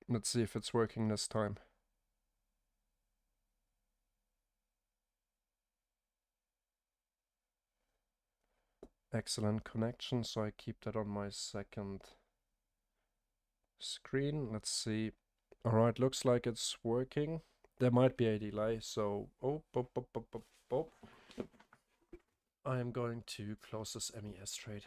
Let's see if it's working this time. Excellent connection, so I keep that on my second screen. Let's see. Alright, looks like it's working. There might be a delay, so I am going to close this MES trade.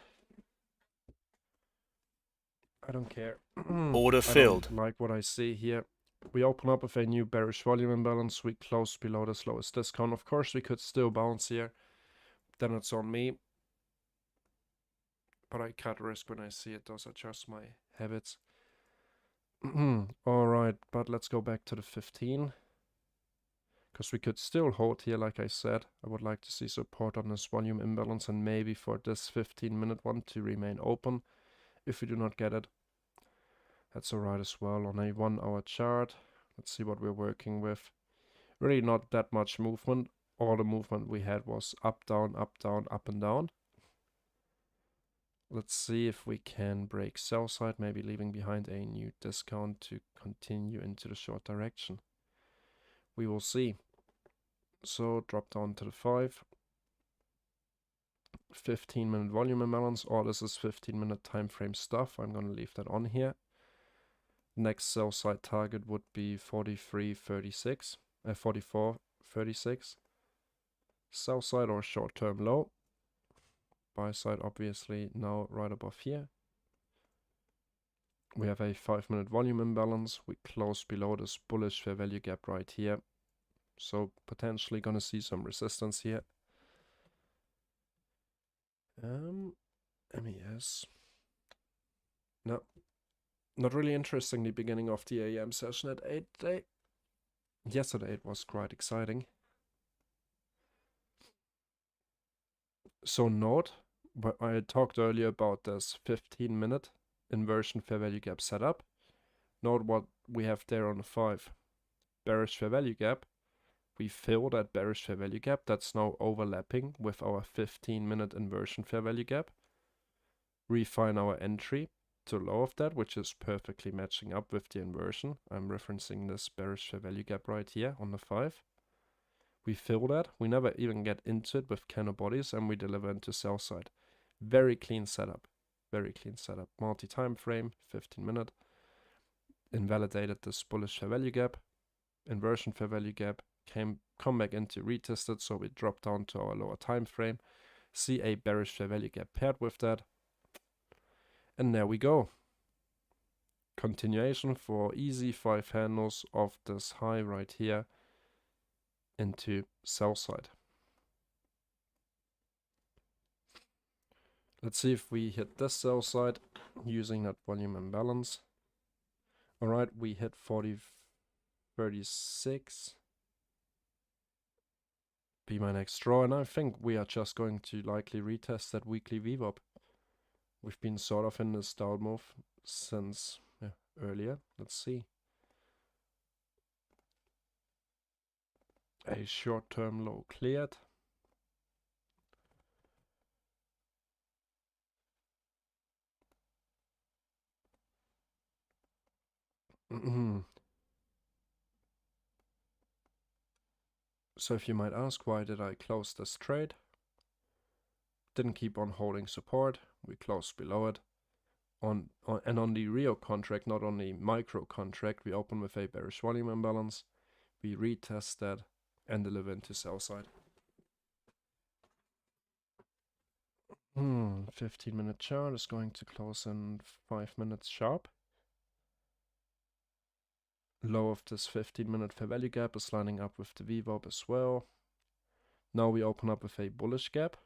I don't care. Order I filled. don't like what I see here. We open up with a new bearish volume imbalance. We close below the slowest discount. Of course, we could still bounce here. Then it's on me. But I cut risk when I see it. Those are just my habits. Alright, but let's go back to the 15. Because we could still hold here, like I said. I would like to see support on this volume imbalance and maybe for this 15-minute one to remain open. If we do not get it, that's alright as well. On a 1 hour chart, let's see what we're working with. Really not that much movement. All the movement we had was up, down, up and down. Let's see if we can break sell side, maybe leaving behind a new discount to continue into the short direction. We will see. So drop down to the 5. 15-minute volume imbalance. All this is 15-minute time frame stuff. I'm going to leave that on here. Next sell side target would be 43.36, 44.36. Sell side or short term low. Buy side obviously now right above here. We have a 5-minute volume imbalance. We close below this bullish fair value gap right here. So potentially gonna see some resistance here. MES. No. Not really interesting, the beginning of the AM session at 8 today. Yesterday it was quite exciting. So note, but I talked earlier about this 15-minute inversion fair value gap setup. Note what we have there on the 5. Bearish fair value gap. We fill that bearish fair value gap. That's now overlapping with our 15-minute inversion fair value gap. Refine our entry to low of that, which is perfectly matching up with the inversion. I'm referencing this bearish fair value gap right here on the 5. We fill that. We never even get into it with candle bodies, and we deliver into sell side. Very clean setup. Very clean setup. Multi-time frame, 15-minute. Invalidated this bullish fair value gap. Inversion fair value gap. Come back into retested, so we drop down to our lower time frame. See a bearish fair value gap paired with that. And there we go. Continuation for easy 5 handles of this high right here into sell side. Let's see if we hit this sell side using that volume imbalance. Alright, we hit 40.36. Be my next draw, and I think we are just going to likely retest that weekly VWAP. We've been sort of in this down move since earlier. Let's see. A short-term low cleared. So if you might ask, why did I close this trade? Didn't keep on holding support. We closed below it. And on the Rio contract, not on the micro contract, we open with a bearish volume imbalance. We retest that and deliver into sell side. 15-minute chart is going to close in 5 minutes sharp. Low of this 15-minute fair value gap is lining up with the VWAP as well. Now we open up with a bullish gap.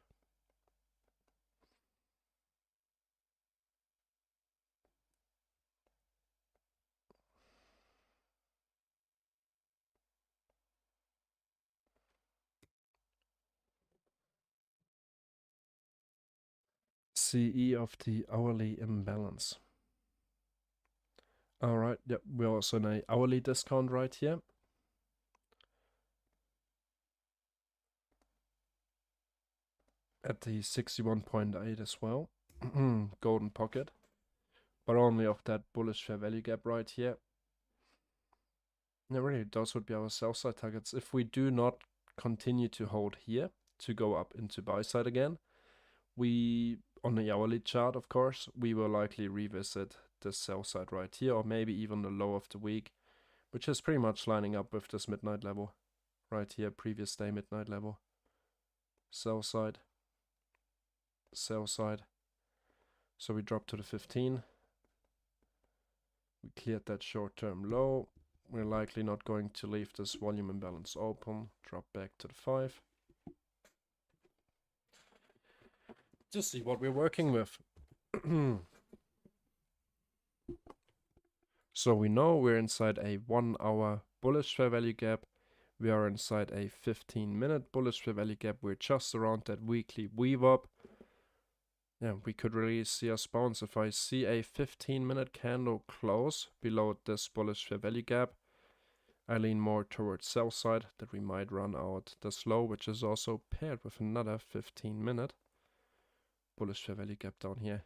CE of the hourly imbalance. Alright, yep, we're also in a hourly discount right here. At the 61.8 as well. Golden pocket. But only of that bullish fair value gap right here. Yeah, really, those would be our sell side targets. If we do not continue to hold here to go up into buy side again, we, on the hourly chart, of course, we will likely revisit the sell side right here, or maybe even the low of the week, which is pretty much lining up with this midnight level right here, previous day midnight level. Sell side, sell side. So we drop to the 15. We cleared that short-term low. We're likely not going to leave this volume imbalance open. Drop back to the 5. Just see what we're working with. So we know we're inside a 1 hour bullish fair value gap. We are inside a 15-minute bullish fair value gap. We're just around that weekly weave up. Yeah, we could really see us bounce. If I see a 15-minute candle close below this bullish fair value gap, I lean more towards sell side, that we might run out this low, which is also paired with another 15-minute bullish fair value gap down here.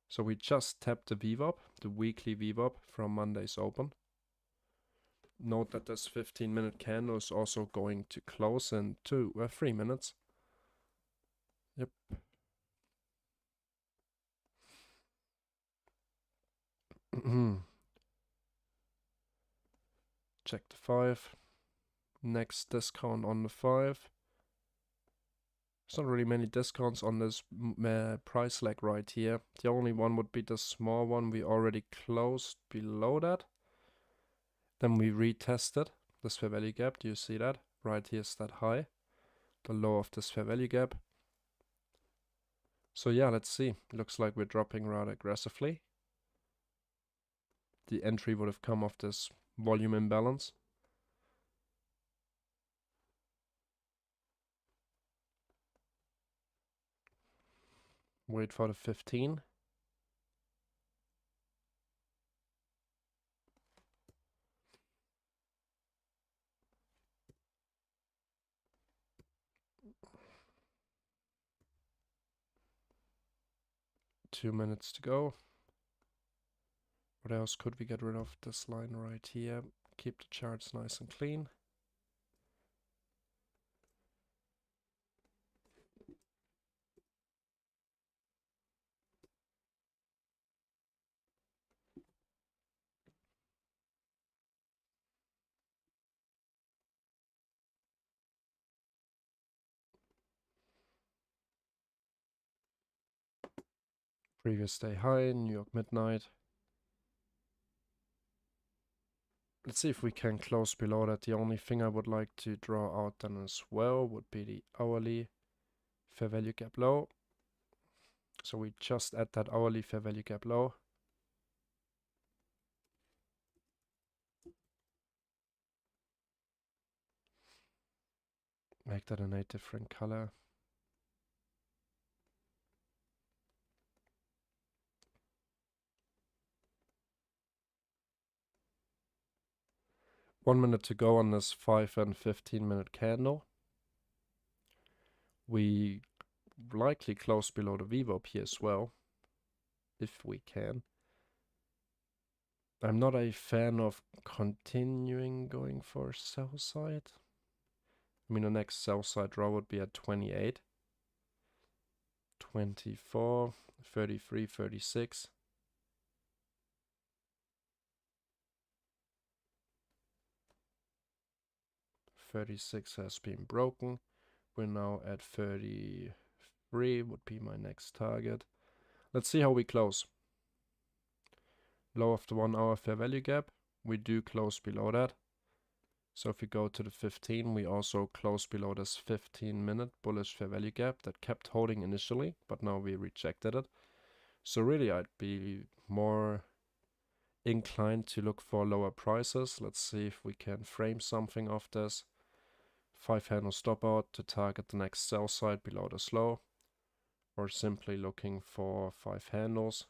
So we just tapped the VWAP, the weekly VWAP from Monday's open. Note that this 15-minute candle is also going to close in 3 minutes. Yep. Check the 5. Next discount on the 5. There's not really many discounts on this price leg right here. The only one would be the small one. We already closed below that. Then we retested this fair value gap. Do you see that? Right here is that high. The low of this fair value gap. So yeah, let's see. Looks like we're dropping rather aggressively. The entry would have come off this volume imbalance. Wait for the 15. Two minutes to go. What else could we get rid of? This line right here. Keep the charts nice and clean. Previous day high, New York midnight. Let's see if we can close below that. The only thing I would like to draw out then as well would be the hourly fair value gap low. So we just add that hourly fair value gap low. Make that in a different color. One minute to go on this 5 and 15-minute candle. We likely close below the VWAP here as well, if we can. I'm not a fan of continuing going for sell side. I mean, the next sell side draw would be at 28, 24, 33, 36. $36 has been broken. We're now at 33, would be my next target. Let's see how we close. Low of the 1 hour fair value gap. We do close below that. So if we go to the 15, we also close below this 15-minute bullish fair value gap that kept holding initially, but now we rejected it. So really, I'd be more inclined to look for lower prices. Let's see if we can frame something of this. 5-handle stop out to target the next sell side below this low, or simply looking for 5 handles.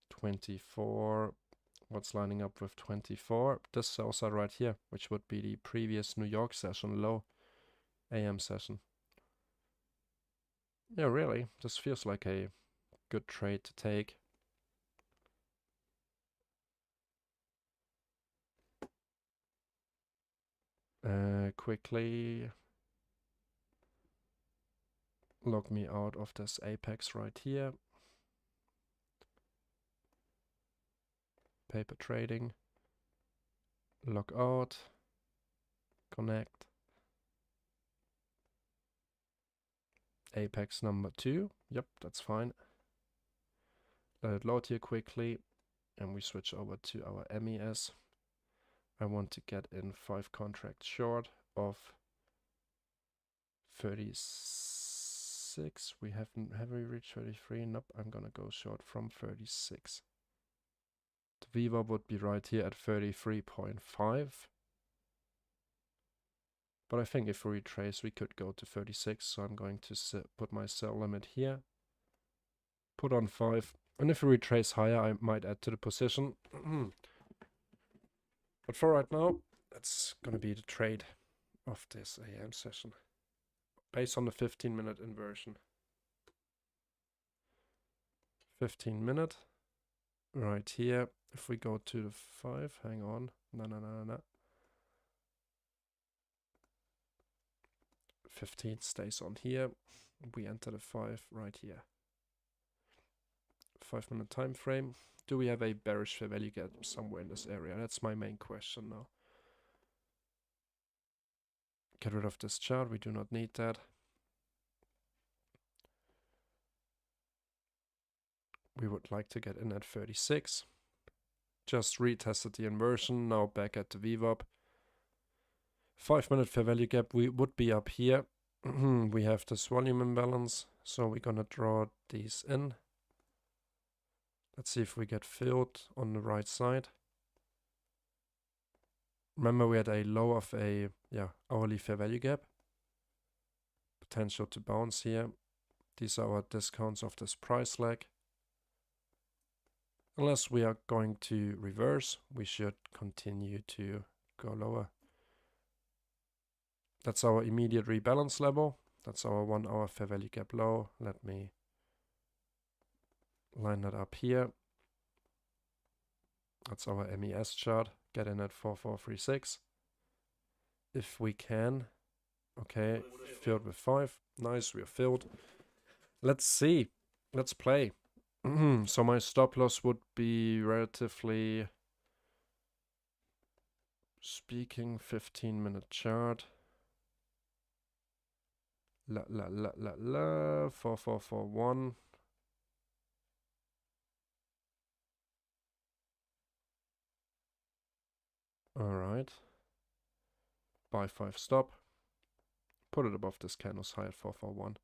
24. What's lining up with 24? This sell side right here, which would be the previous New York session low, AM session. Yeah, really, this feels like a good trade to take. Quickly log me out of this Apex right here. Paper trading. Log out. Connect. Apex number 2. Yep, that's fine. Let it load here quickly. And we switch over to our MES. I want to get in 5 contracts short of 36. Have we reached 33? Nope, I'm gonna go short from 36. The VWAP would be right here at 33.5. But I think if we retrace, we could go to 36. So I'm going to put my sell limit here. Put on 5. And if we retrace higher, I might add to the position. But for right now, that's gonna be the trade of this AM session. Based on the 15-minute inversion. 15-minute. Right here. If we go to the 5, hang on. No. 15 stays on here. We enter the 5 right here. 5-minute time frame. Do we have a bearish fair value gap somewhere in this area? That's my main question now. Get rid of this chart. We do not need that. We would like to get in at 36. Just retested the inversion. Now back at the VWAP. 5-minute fair value gap. We would be up here. We have this volume imbalance. So we're gonna draw these in. Let's see if we get filled on the right side. Remember we had a low of a hourly fair value gap. Potential to bounce here. These are our discounts of this price lag. Unless we are going to reverse, we should continue to go lower. That's our immediate rebalance level. That's our 1 hour fair value gap low. Let me line that up here. That's our MES chart. Get in at 4436. If we can. Okay, filled with 5. Nice, we are filled. Let's see. Let's play. So my stop loss would be relatively speaking 15-minute chart. 4441. Alright. Buy 5 stop. Put it above this candle's high at 441.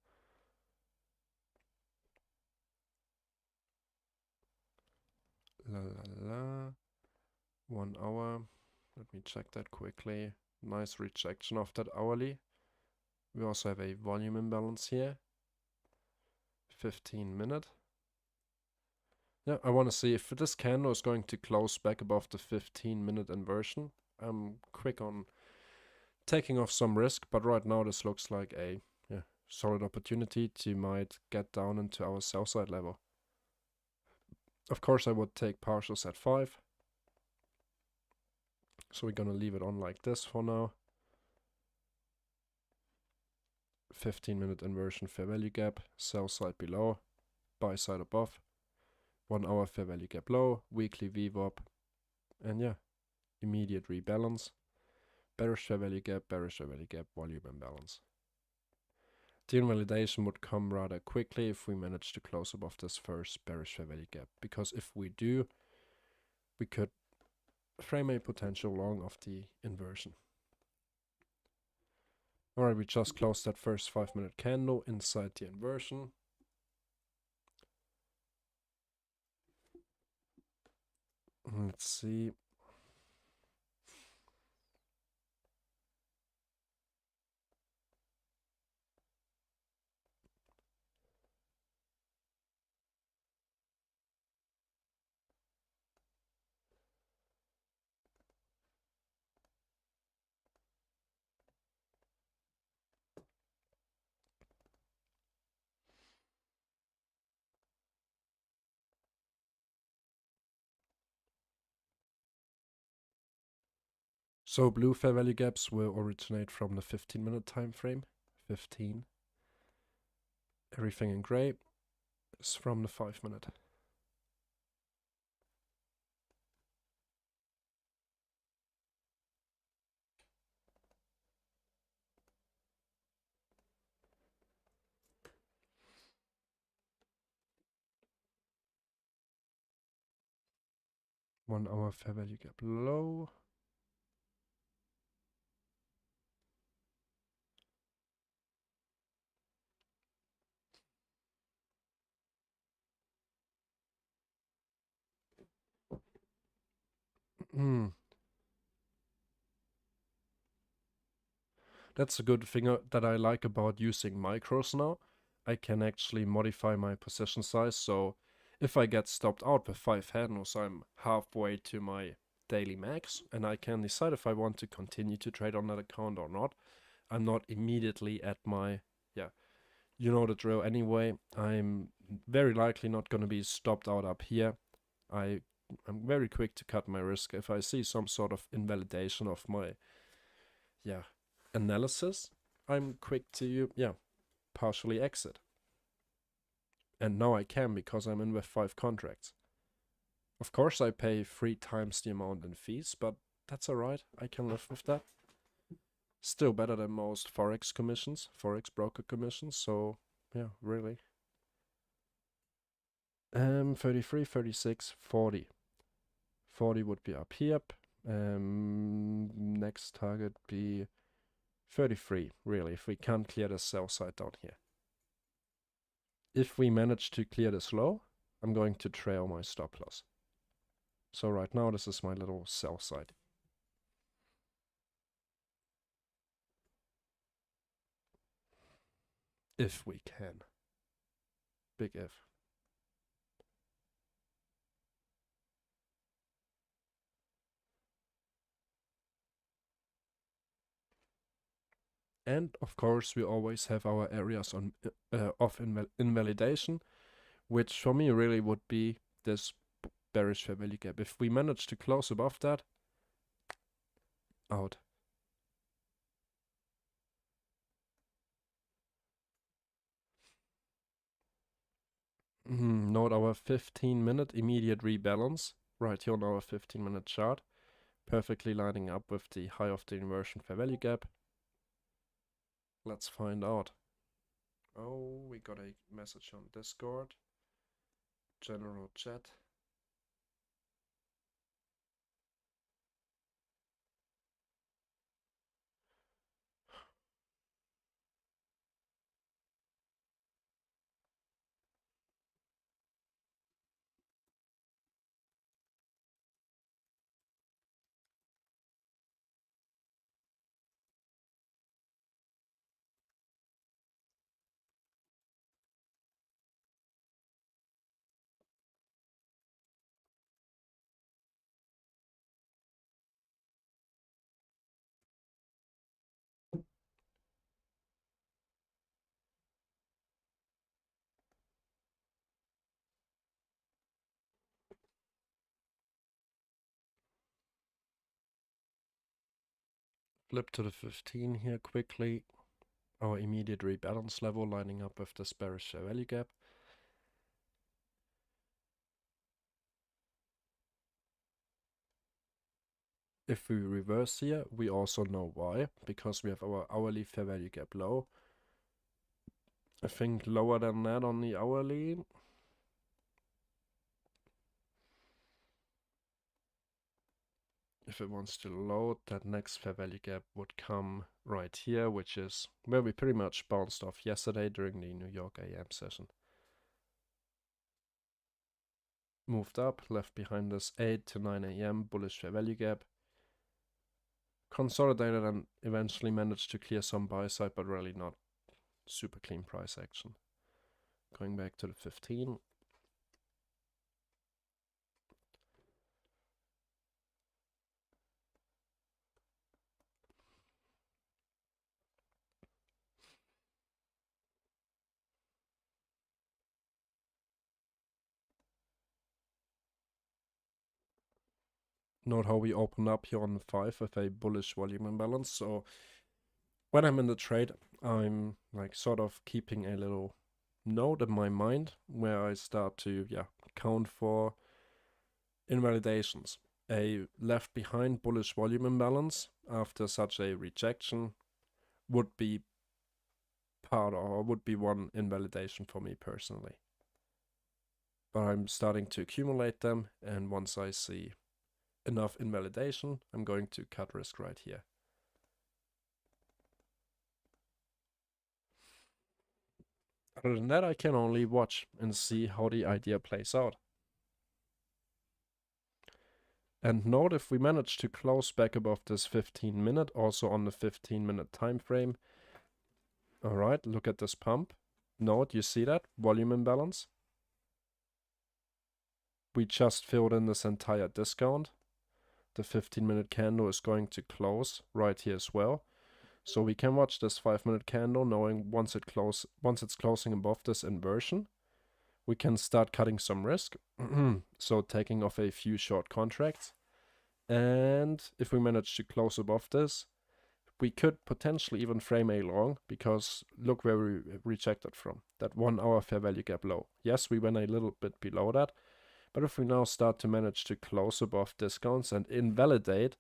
La la la. 1 hour. Let me check that quickly. Nice rejection of that hourly. We also have a volume imbalance here. 15-minute. Yeah, I want to see if this candle is going to close back above the 15-minute inversion. I'm quick on taking off some risk, but right now this looks like a solid opportunity to might get down into our sell side level. Of course, I would take partials at 5. So we're gonna leave it on like this for now. 15-minute inversion fair value gap, sell side below, buy side above. 1 hour fair value gap low, weekly VWAP, and yeah, immediate rebalance. Bearish fair value gap, volume imbalance. The invalidation would come rather quickly if we manage to close above this first bearish fair value gap, because if we do, we could frame a potential long of the inversion. Alright, we just closed that first 5-minute candle inside the inversion. Let's see. So blue fair value gaps will originate from the 15-minute time frame. 15. Everything in gray is from the 5-minute. One hour fair value gap low. That's a good thing that I like about using micros now. I can actually modify my position size, so if I get stopped out with 5 handles, I'm halfway to my daily max, and I can decide if I want to continue to trade on that account or not. I'm not immediately at my, you know the drill anyway. I'm very likely not going to be stopped out up here. I'm very quick to cut my risk if I see some sort of invalidation of my, analysis. I'm quick to, partially exit. And now I can because I'm in with 5 contracts. Of course I pay 3 times the amount in fees, but that's alright. I can live with that. Still better than most Forex broker commissions, so yeah, really. 33, 36, 40. 40 would be up here. Next target be 33, really, if we can't clear the sell side down here. If we manage to clear this low, I'm going to trail my stop loss. So right now, this is my little sell side. If we can. Big if. And of course, we always have our areas of invalidation, which for me really would be this bearish fair value gap. If we manage to close above that, out. Note our 15-minute immediate rebalance right here on our 15-minute chart, perfectly lining up with the high of the inversion fair value gap. Let's find out. Oh, we got a message on Discord. General chat. Flip to the 15 here quickly. Our immediate rebalance level lining up with this bearish fair value gap. If we reverse here, we also know why, because we have our hourly fair value gap low. I think lower than that on the hourly. If it wants to load, that next fair value gap would come right here, which is where we pretty much bounced off yesterday during the New York AM session. Moved up, left behind this 8 to 9 AM bullish fair value gap. Consolidated and eventually managed to clear some buy side, but really not super clean price action. Going back to the 15. Note how we open up here on the 5 with a bullish volume imbalance. So when I'm in the trade, I'm like sort of keeping a little note in my mind where I start to count for invalidations. A left behind bullish volume imbalance after such a rejection would be would be one invalidation for me personally. But I'm starting to accumulate them, and once I see enough invalidation, I'm going to cut risk right here. Other than that, I can only watch and see how the idea plays out. And note, if we manage to close back above this 15-minute, also on the 15-minute time frame. All right, look at this pump. Note, you see that? Volume imbalance. We just filled in this entire discount. The 15-minute candle is going to close right here as well. So we can watch this 5-minute candle, knowing once it's closing above this inversion, we can start cutting some risk. So taking off a few short contracts. And if we manage to close above this, we could potentially even frame a long, because look where we rejected from. That 1 hour fair value gap low. Yes, we went a little bit below that. But if we now start to manage to close above discounts and invalidate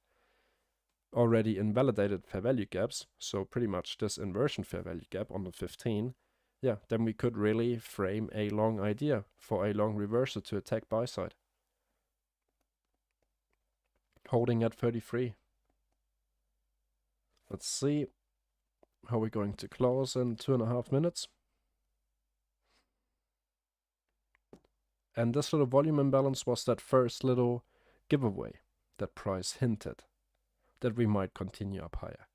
already invalidated fair value gaps, so pretty much this inversion fair value gap on the 15, then we could really frame a long idea for a long reversal to attack buy side. Holding at 33. Let's see how we're going to close in 2.5 minutes. And this little volume imbalance was that first little giveaway that price hinted that we might continue up higher.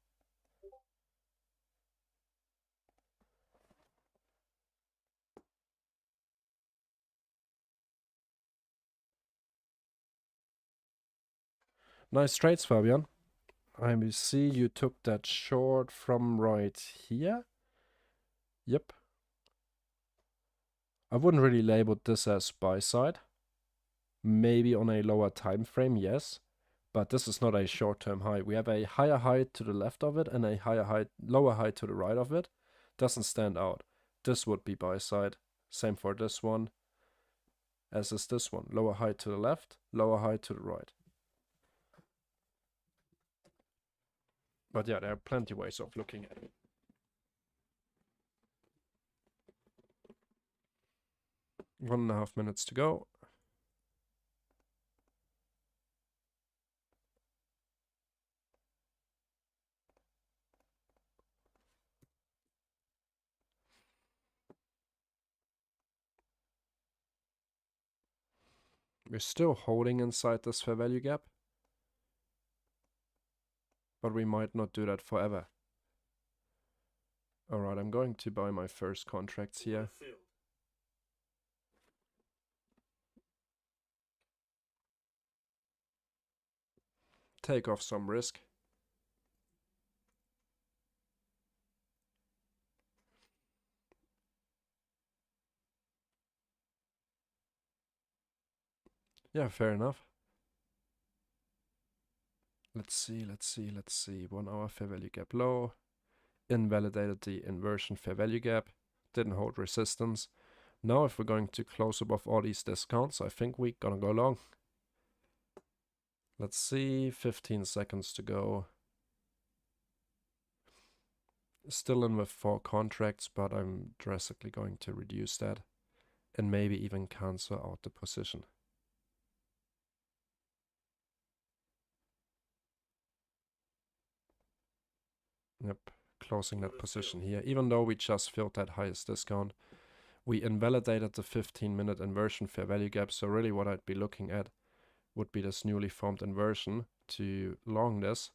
Nice trades, Fabian. I see you took that short from right here. Yep. I wouldn't really label this as buy side. Maybe on a lower time frame, yes. But this is not a short-term high. We have a higher high to the left of it and a lower high to the right of it. Doesn't stand out. This would be buy side. Same for this one, as is this one. Lower high to the left, lower high to the right. But yeah, there are plenty of ways of looking at it. One and a half minutes to go. We're still holding inside this fair value gap, but we might not do that forever. Alright, I'm going to buy my first contracts here. Take off some risk. Yeah, fair enough. Let's see. 1 hour fair value gap low. Invalidated the inversion fair value gap. Didn't hold resistance. Now if we're going to close above all these discounts, I think we're gonna go long. Let's see, 15 seconds to go. Still in with 4 contracts, but I'm drastically going to reduce that and maybe even cancel out the position. Yep, closing that position here. Even though we just filled that highest discount, we invalidated the 15-minute inversion fair value gap. So really what I'd be looking at would be this newly formed inversion to long this.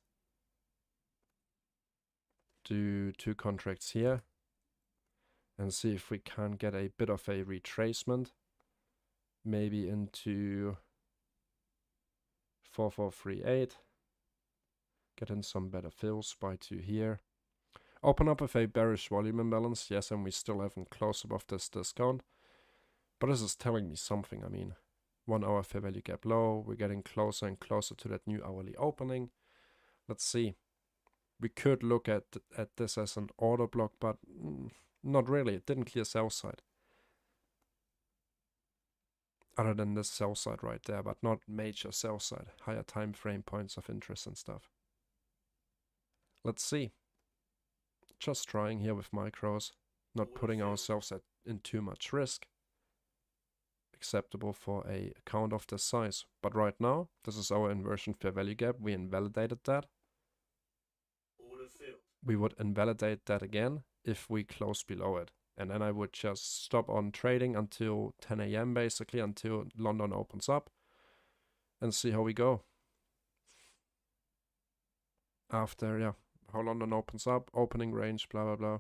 Do 2 contracts here and see if we can get a bit of a retracement, maybe into 4438. Get in some better fills by 2 here. Open up with a bearish volume imbalance, yes, and we still haven't closed above this discount. But this is telling me something. I mean, 1 hour fair value gap low. We're getting closer and closer to that new hourly opening. Let's see. We could look at this as an order block, but not really. It didn't clear sell side. Other than this sell side right there, but not major sell side. Higher time frame points of interest and stuff. Let's see. Just trying here with micros, not putting ourselves in too much risk. Acceptable for a account of this size. But right now, this is our inversion fair value gap. We invalidated that. We would invalidate that again if we close below it. And then I would just stop on trading until 10 a.m. basically, until London opens up, and see how we go. After, yeah, how London opens up, opening range, blah, blah, blah.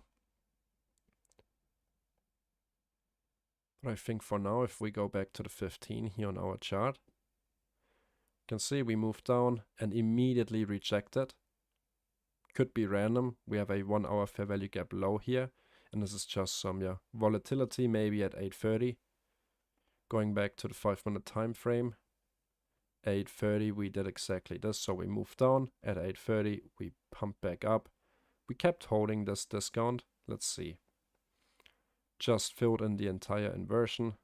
But I think for now, if we go back to the 15 here on our chart, you can see we moved down and immediately rejected. Could be random. We have a 1 hour fair value gap low here. And this is just some volatility, maybe at 8:30. Going back to the 5-minute time frame. 8:30, we did exactly this. So we moved down. At 8:30, we pumped back up. We kept holding this discount. Let's see. Just filled in the entire inversion.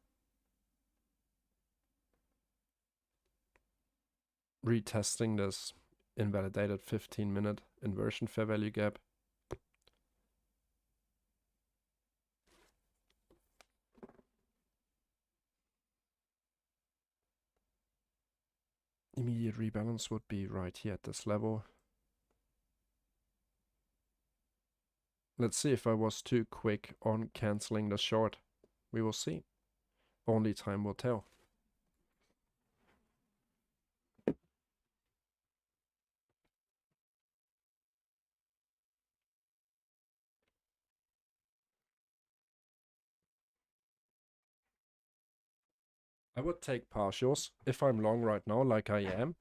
Retesting this invalidated 15-minute inversion fair value gap. Immediate rebalance would be right here at this level. Let's see if I was too quick on canceling the short. We will see. Only time will tell. I would take partials. If I'm long right now, like I am,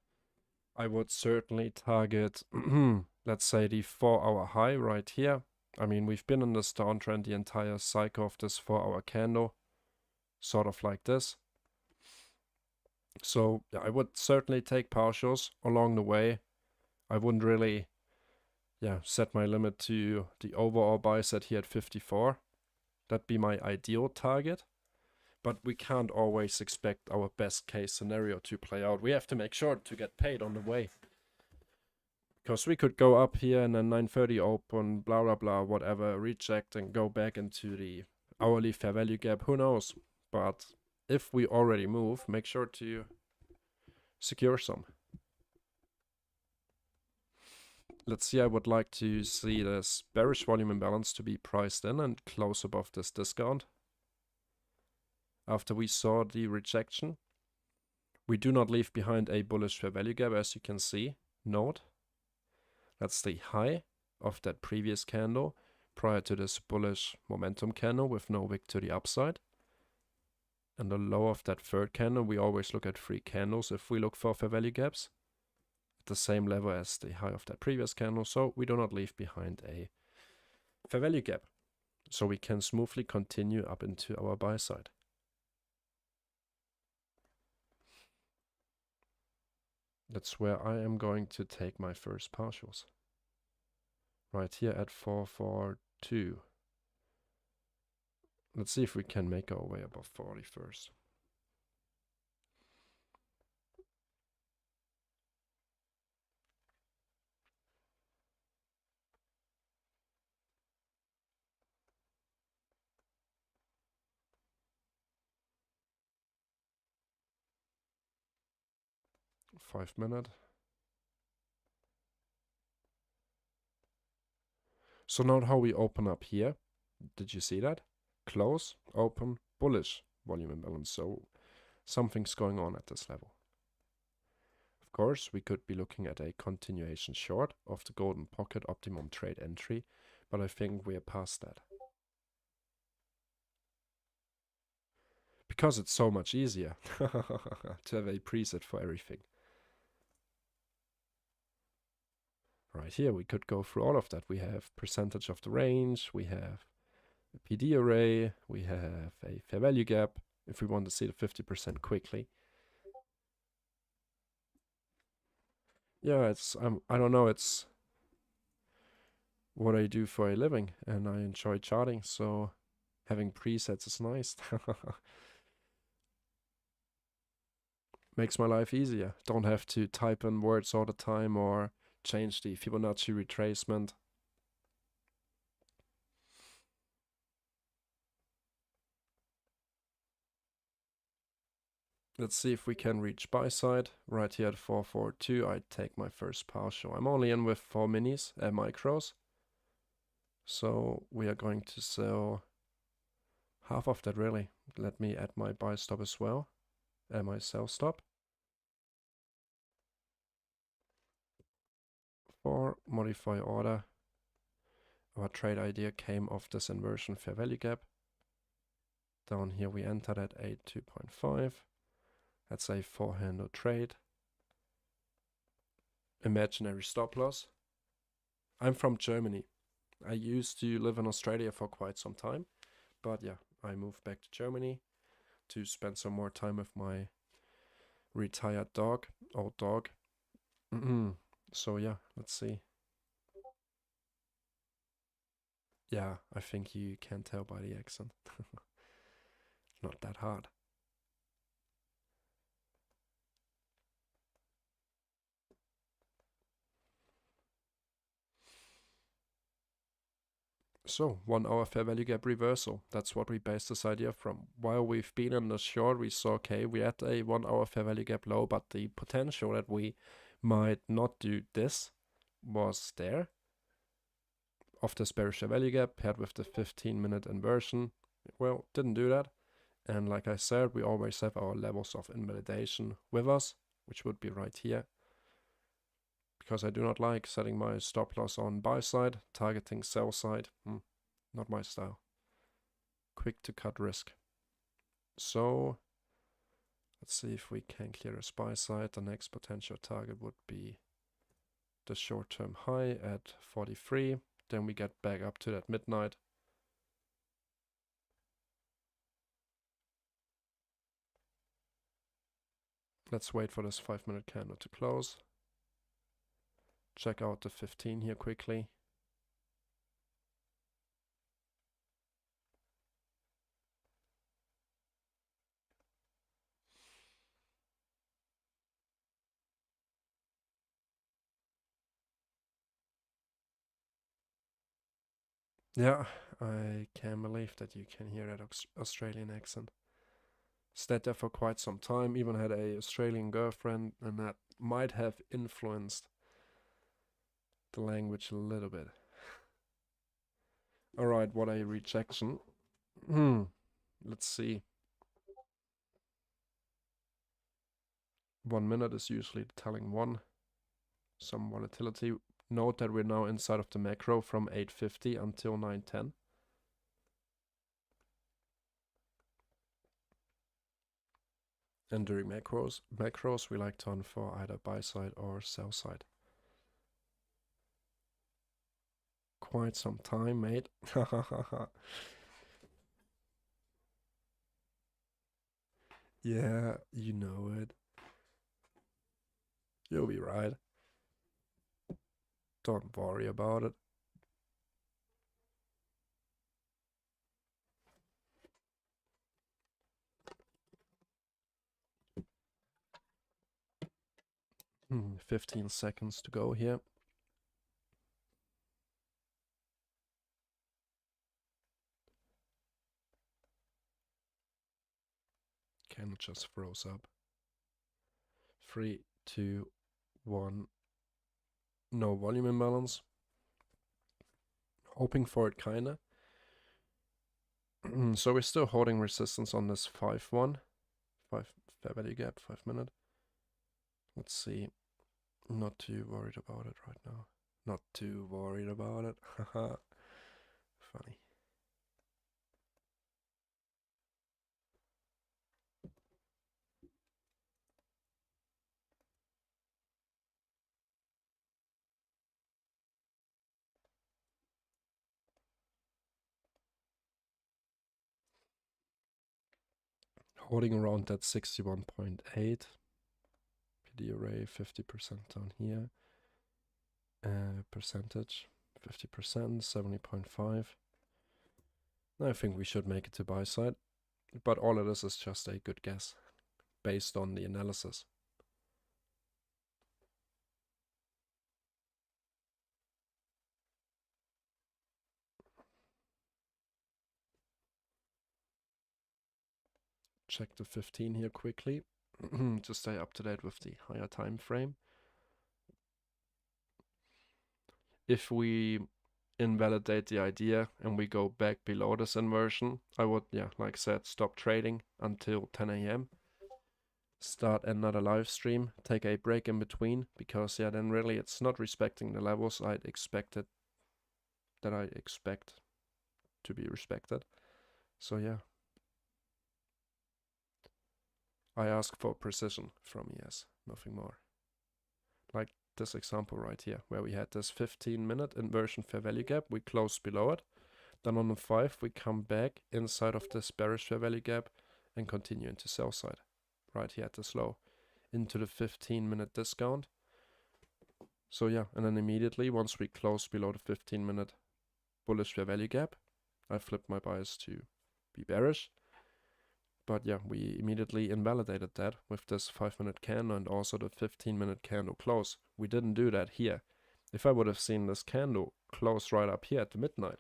I would certainly target, let's say, the 4-hour high right here. I mean, we've been in this downtrend the entire cycle of this 4-hour candle, sort of like this. So yeah, I would certainly take partials along the way. I wouldn't really, set my limit to the overall buy set here at 54. That'd be my ideal target. But we can't always expect our best case scenario to play out. We have to make sure to get paid on the way. Because we could go up here and then 9:30 open, blah, blah, blah, whatever, reject and go back into the hourly fair value gap. Who knows? But if we already move, make sure to secure some. Let's see, I would like to see this bearish volume imbalance to be priced in and close above this discount. After we saw the rejection, we do not leave behind a bullish fair value gap, as you can see. Note, that's the high of that previous candle prior to this bullish momentum candle with no wick to the upside. And the low of that third candle, we always look at 3 candles if we look for fair value gaps. At the same level as the high of that previous candle, so we do not leave behind a fair value gap. So we can smoothly continue up into our buy side. That's where I am going to take my first partials. Right here at 442. Let's see if we can make our way above 40 first. Five-minute. So now how we open up here. Did you see that? Close, open, bullish volume imbalance. So something's going on at this level. Of course, we could be looking at a continuation short of the golden pocket optimum trade entry, but I think we are past that. Because it's so much easier to have a preset for everything. Right here, we could go through all of that. We have percentage of the range, we have a PD array, we have a fair value gap, if we want to see the 50% quickly. Yeah, it's I don't know, it's what I do for a living, and I enjoy charting, so having presets is nice. Makes my life easier. Don't have to type in words all the time or change the Fibonacci retracement. Let's see if we can reach buy side. Right here at 442, I take my first partial. I'm only in with 4 minis, micros. So we are going to sell half of that really. Let me add my buy stop as well, and my sell stop. For modify order, our trade idea came off this inversion fair value gap. Down here we entered at 82.5. That's a 4-handle trade. Imaginary stop loss. I'm from Germany. I used to live in Australia for quite some time, but yeah, I moved back to Germany to spend some more time with my retired dog, old dog. So yeah, let's see. Yeah, I think you can tell by the accent. Not that hard. So, 1 hour fair value gap reversal. That's what we based this idea from. While we've been in the short, we saw, okay, we had a 1 hour fair value gap low, but the potential that we might not do this was there. Of this bearish fair value gap paired with the 15-minute inversion. Well, didn't do that. And like I said, we always have our levels of invalidation with us, which would be right here. Because I do not like setting my stop loss on buy side, targeting sell side. Not my style. Quick to cut risk. So let's see if we can clear a buy side. The next potential target would be the short-term high at 43. Then we get back up to that midnight. Let's wait for this 5-minute candle to close. Check out the 15 here quickly. Yeah, I can't believe that you can hear that Australian accent. Stayed there for quite some time, even had a Australian girlfriend, and that might have influenced the language a little bit. Alright, what a rejection. Let's see. 1 minute is usually telling one. Some volatility. Note that we're now inside of the macro from 8:50 until 9:10. And during macros we like to hunt for either buy side or sell side. Quite some time, mate. Yeah, you know it. You'll be right. Don't worry about it. Hmm, 15 seconds to go here. Candle just froze up. 3, 2, 1. No volume imbalance. Hoping for it, kinda. So we're still holding resistance on this 5-1. 5 fair value gap, 5-minute. Let's see. Not too worried about it right now. Not too worried about it. Haha. Funny. Holding around that 61.8. liquidity array, 50% down here. Percentage, 50%, 70.5. I think we should make it to buy side, but all of this is just a good guess based on the analysis. Check the 15 here quickly to stay up to date with the higher time frame. If we invalidate the idea and we go back below this inversion, I would, yeah, like I said, stop trading until 10 a.m. Start another live stream, take a break in between, because yeah, then really it's not respecting the levels I expect to be respected. So yeah, I ask for precision from ES, nothing more. Like this example right here, where we had this 15-minute inversion fair value gap, we closed below it. Then on the 5, we come back inside of this bearish fair value gap and continue into sell side, right here at this low, into the 15-minute discount. So yeah, and then immediately once we close below the 15-minute bullish fair value gap, I flipped my bias to be bearish. But yeah, we immediately invalidated that with this 5-minute candle and also the 15-minute candle close. We didn't do that here. If I would have seen this candle close right up here at the midnight,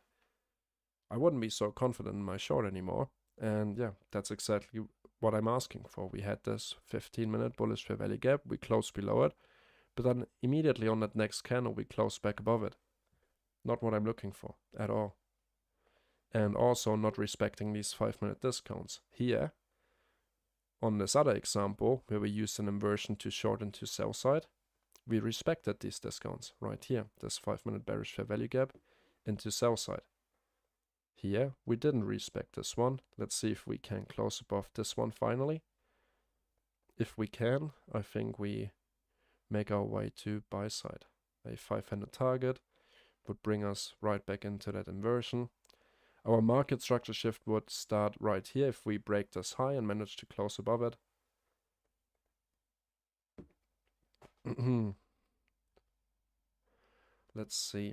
I wouldn't be so confident in my short anymore. And yeah, that's exactly what I'm asking for. We had this 15-minute bullish fair value gap, we closed below it, but then immediately on that next candle, we closed back above it. Not what I'm looking for at all. And also not respecting these 5-minute discounts. Here, on this other example, where we used an inversion to short into sell side, we respected these discounts right here, this 5-minute bearish fair value gap into sell side. Here, we didn't respect this one. Let's see if we can close above this one finally. If we can, I think we make our way to buy side. A 5-handed target would bring us right back into that inversion. Our market structure shift would start right here if we break this high and manage to close above it. Let's see.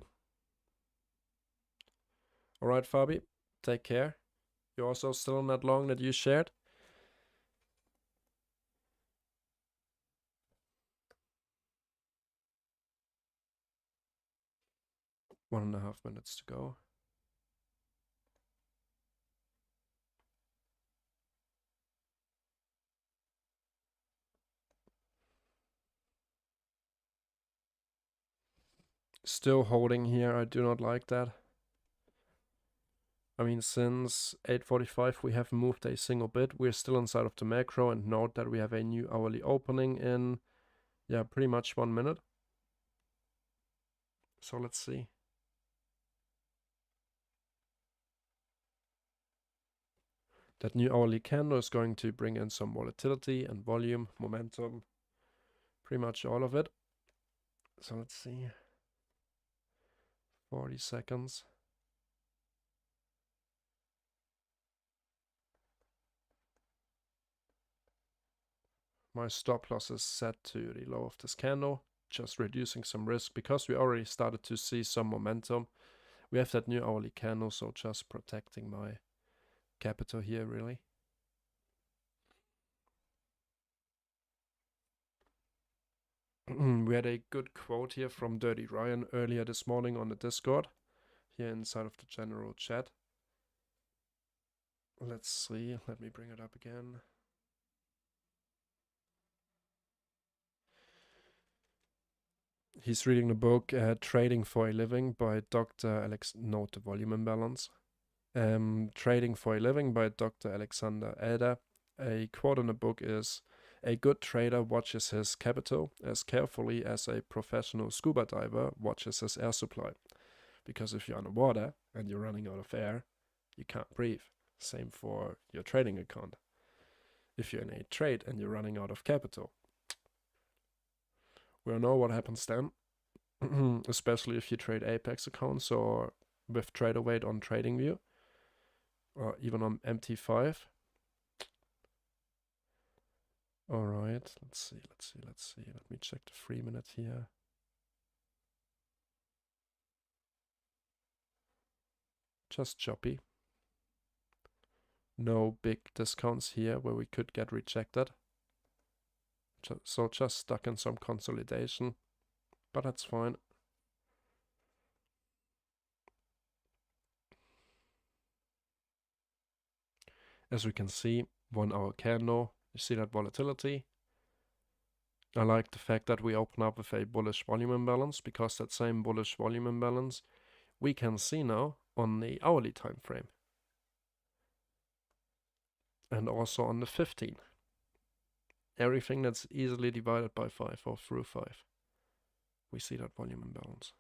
Alright, Fabi, take care. You're also still on that long that you shared. One and a half minutes to go. Still holding here, I do not like that. I mean, since 8:45 we haven't moved a single bit. We're still inside of the macro, and note that we have a new hourly opening in, yeah, pretty much 1 minute. So let's see. That new hourly candle is going to bring in some volatility and volume, momentum, pretty much all of it. So let's see. 40 seconds. My stop loss is set to the low of this candle, just reducing some risk because we already started to see some momentum. We have that new hourly candle, so just protecting my capital here really. We had a good quote here from Dirty Ryan earlier this morning on the Discord, here inside of the general chat. Let's see, let me bring it up again. He's reading the book Trading for a Living by Dr. Note the volume imbalance. Trading for a Living by Dr. Alexander Elder. A quote in the book is, "A good trader watches his capital as carefully as a professional scuba diver watches his air supply. Because if you're underwater and you're running out of air, you can't breathe. Same for your trading account. If you're in a trade and you're running out of capital, we all know what happens then, especially if you trade Apex accounts or with trader weight on TradingView or even on MT5. All right, let's see. Let me check the 3 minute here. Just choppy. No big discounts here where we could get rejected. So just stuck in some consolidation, but that's fine. As we can see, 1 hour candle, you see that volatility. I like the fact that we open up with a bullish volume imbalance, because that same bullish volume imbalance we can see now on the hourly time frame. And also on the 15. Everything that's easily divided by 5 or through 5. We see that volume imbalance.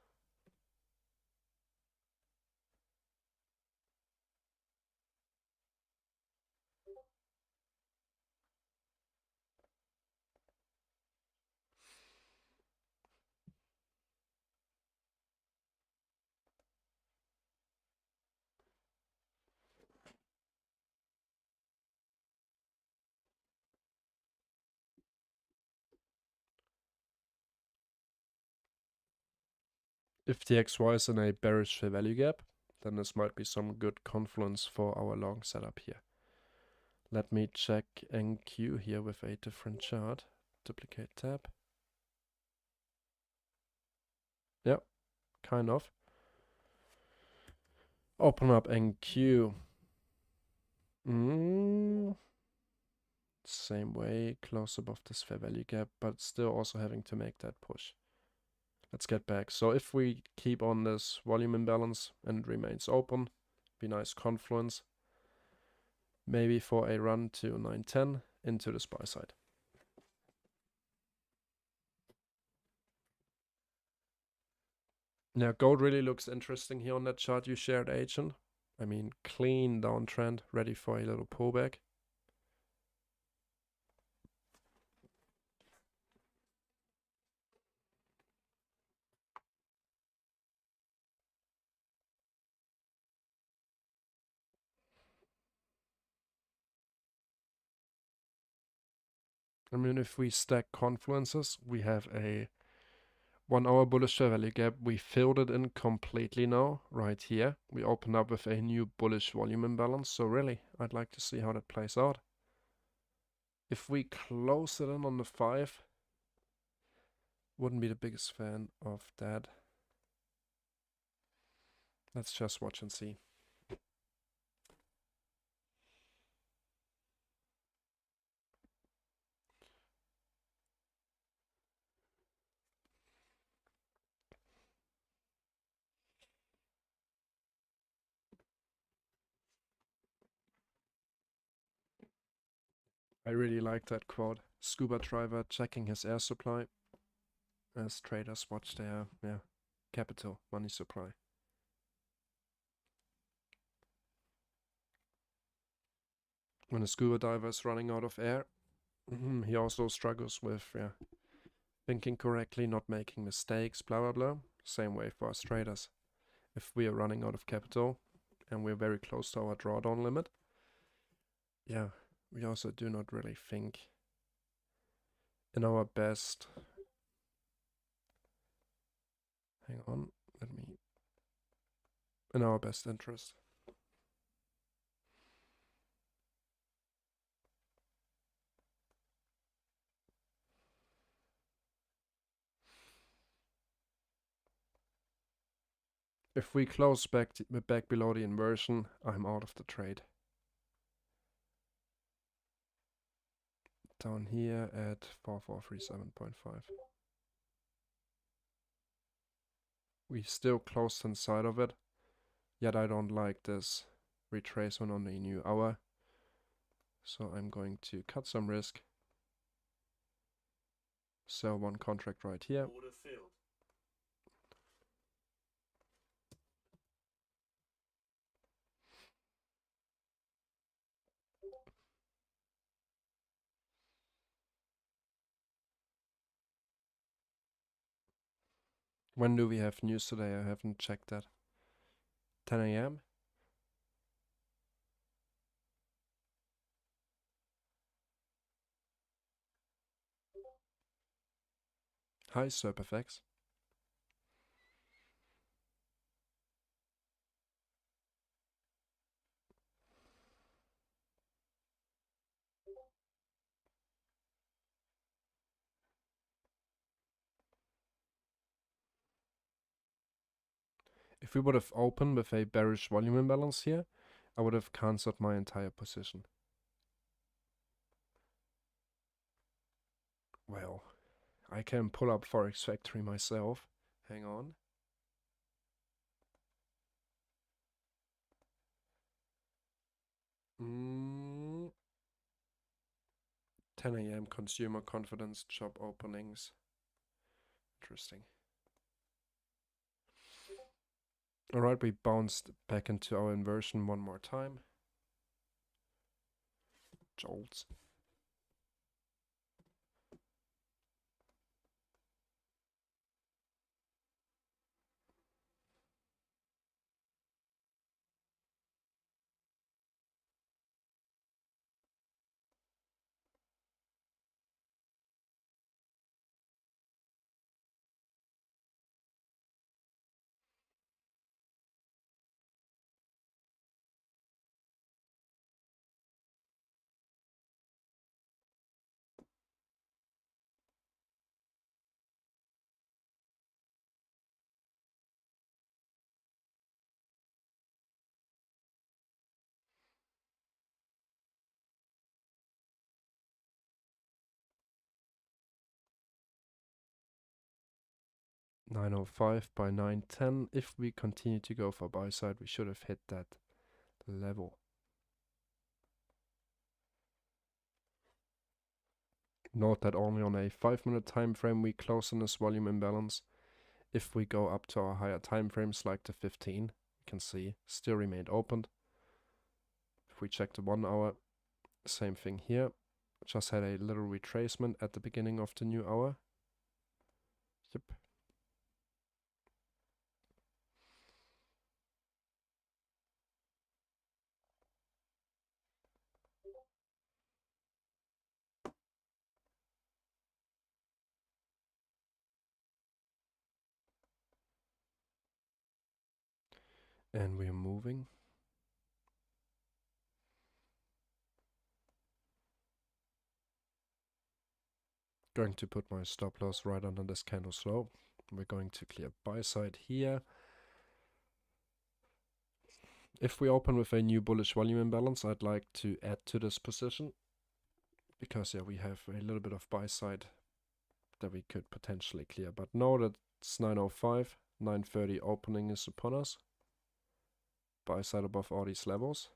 If the XY is in a bearish fair value gap, then this might be some good confluence for our long setup here. Let me check NQ here with a different chart. Duplicate tab. Yeah, kind of. Open up NQ. Same way, close above this fair value gap, but still also having to make that push. Let's get back. So if we keep on this volume imbalance and it remains open, be nice confluence. Maybe for a run to 910 into the SPY side. Now gold really looks interesting here on that chart you shared, Agent. I mean, clean downtrend, ready for a little pullback. I mean, if we stack confluences, we have a 1 hour bullish fair value gap. We filled it in completely now, right here. We opened up with a new bullish volume imbalance. So really, I'd like to see how that plays out. If we close it in on the 5, wouldn't be the biggest fan of that. Let's just watch and see. I really like that quote. Scuba driver checking his air supply as traders watch their capital, money supply. When a scuba diver is running out of air, he also struggles with thinking correctly, not making mistakes, blah blah blah. Same way for us traders. If we are running out of capital and we're very close to our drawdown limit, yeah, we also do not really think in our best. Hang on, in our best interest. If we close back below the inversion, I'm out of the trade. Down here at 4437.5. We still closed inside of it, yet I don't like this retracement on the new hour. So I'm going to cut some risk. Sell one contract right here. When do we have news today? I haven't checked that. 10 a.m. Hi, SilverBullet. If we would have opened with a bearish volume imbalance here, I would have cancelled my entire position. Well, I can pull up Forex Factory myself. Hang on. Mm, 10 a.m. consumer confidence job openings. Interesting. Alright, we bounced back into our inversion one more time. Jolts. $9.05 by 9.10. If we continue to go for buy side, we should have hit that level. Note that only on a 5-minute time frame we close on this volume imbalance. If we go up to our higher time frames like the 15, you can see still remained opened. If we check the 1 hour, same thing here. Just had a little retracement at the beginning of the new hour. Yep. And we are moving. Going to put my stop loss right under this candle slope. We're going to clear buy side here. If we open with a new bullish volume imbalance, I'd like to add to this position. Because yeah, we have a little bit of buy side that we could potentially clear. But know that it's 9.05, 9.30 opening is upon us. Buy side above all these levels.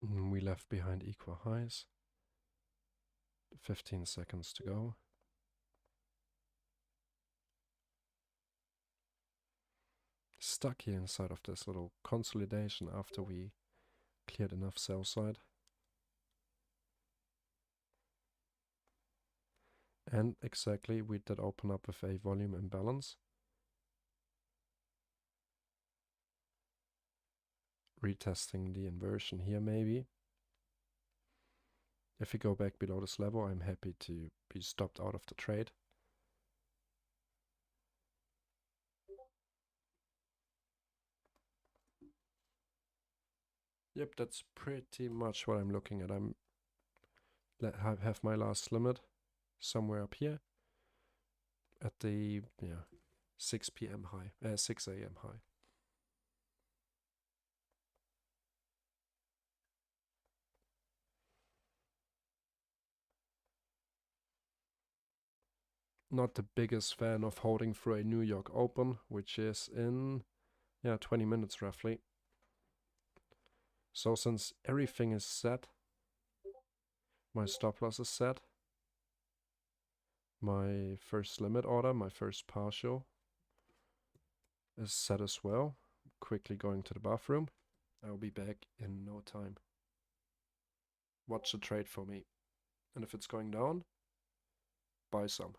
We left behind equal highs. 15 seconds to go. Stuck here inside of this little consolidation after we cleared enough sell side. And exactly, we did open up with a volume imbalance. Retesting the inversion here maybe. If we go back below this level, I'm happy to be stopped out of the trade. Yep, that's pretty much what I'm looking at. I'm have my last limit somewhere up here at the 6 p.m. high, 6 a.m. high. not the biggest fan of holding through a New York Open, which is in, 20 minutes roughly. So since everything is set, my stop loss is set, my first limit order, my first partial is set as well. Quickly going to the bathroom. I'll be back in no time. Watch the trade for me. And if it's going down, buy some.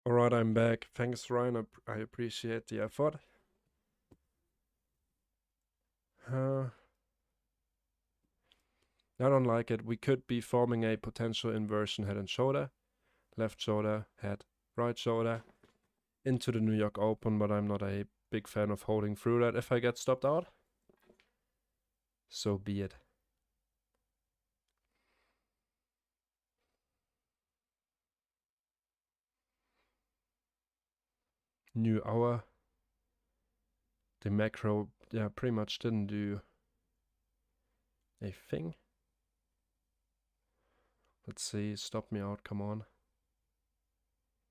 Alright, I'm back. Thanks, Ryan. I appreciate the effort. I don't like it. We could be forming a potential inversion head and shoulder. Left shoulder, head, right shoulder. Into the New York Open, but I'm not a big fan of holding through that if I get stopped out. So be it. New hour. The macro, pretty much didn't do a thing. Let's see, stop me out, come on.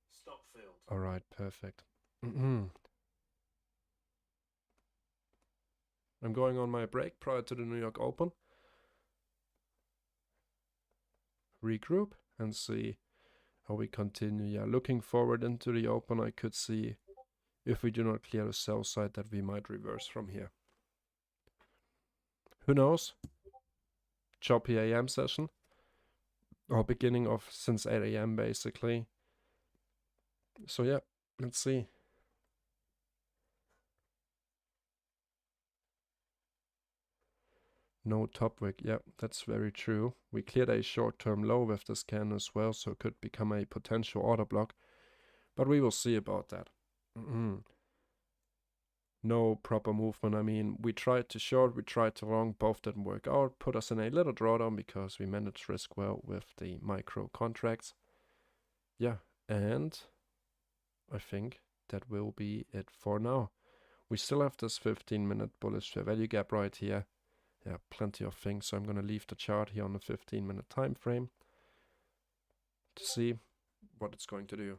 Stop field. Alright, perfect. I'm going on my break prior to the New York Open. Regroup and see how we continue. Yeah, looking forward into the Open, I could see if we do not clear the sell side that we might reverse from here. Who knows? Choppy AM session. Or beginning of since 8 AM basically. So yeah, let's see. No top wick. Yeah, that's very true. We cleared a short-term low with the scan as well, so it could become a potential order block. But we will see about that. No proper movement. I mean, we tried to short, we tried to long, both didn't work out. Put us in a little drawdown because we managed risk well with the micro contracts. Yeah, and I think that will be it for now. We still have this 15-minute bullish fair value gap right here. Yeah, plenty of things. So I'm going to leave the chart here on the 15-minute time frame to see what it's going to do.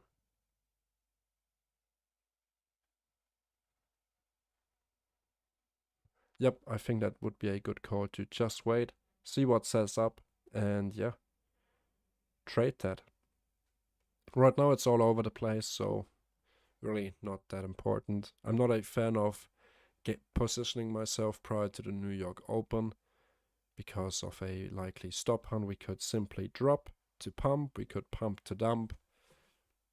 Yep, I think that would be a good call to just wait, see what says up, and yeah, trade that. Right now it's all over the place, so really not that important. I'm not a fan of positioning myself prior to the New York Open because of a likely stop hunt. We could simply drop to pump, we could pump to dump.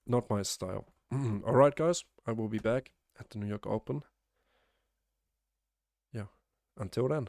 Not my style. Alright guys, I will be back at the New York Open. Yeah, until then.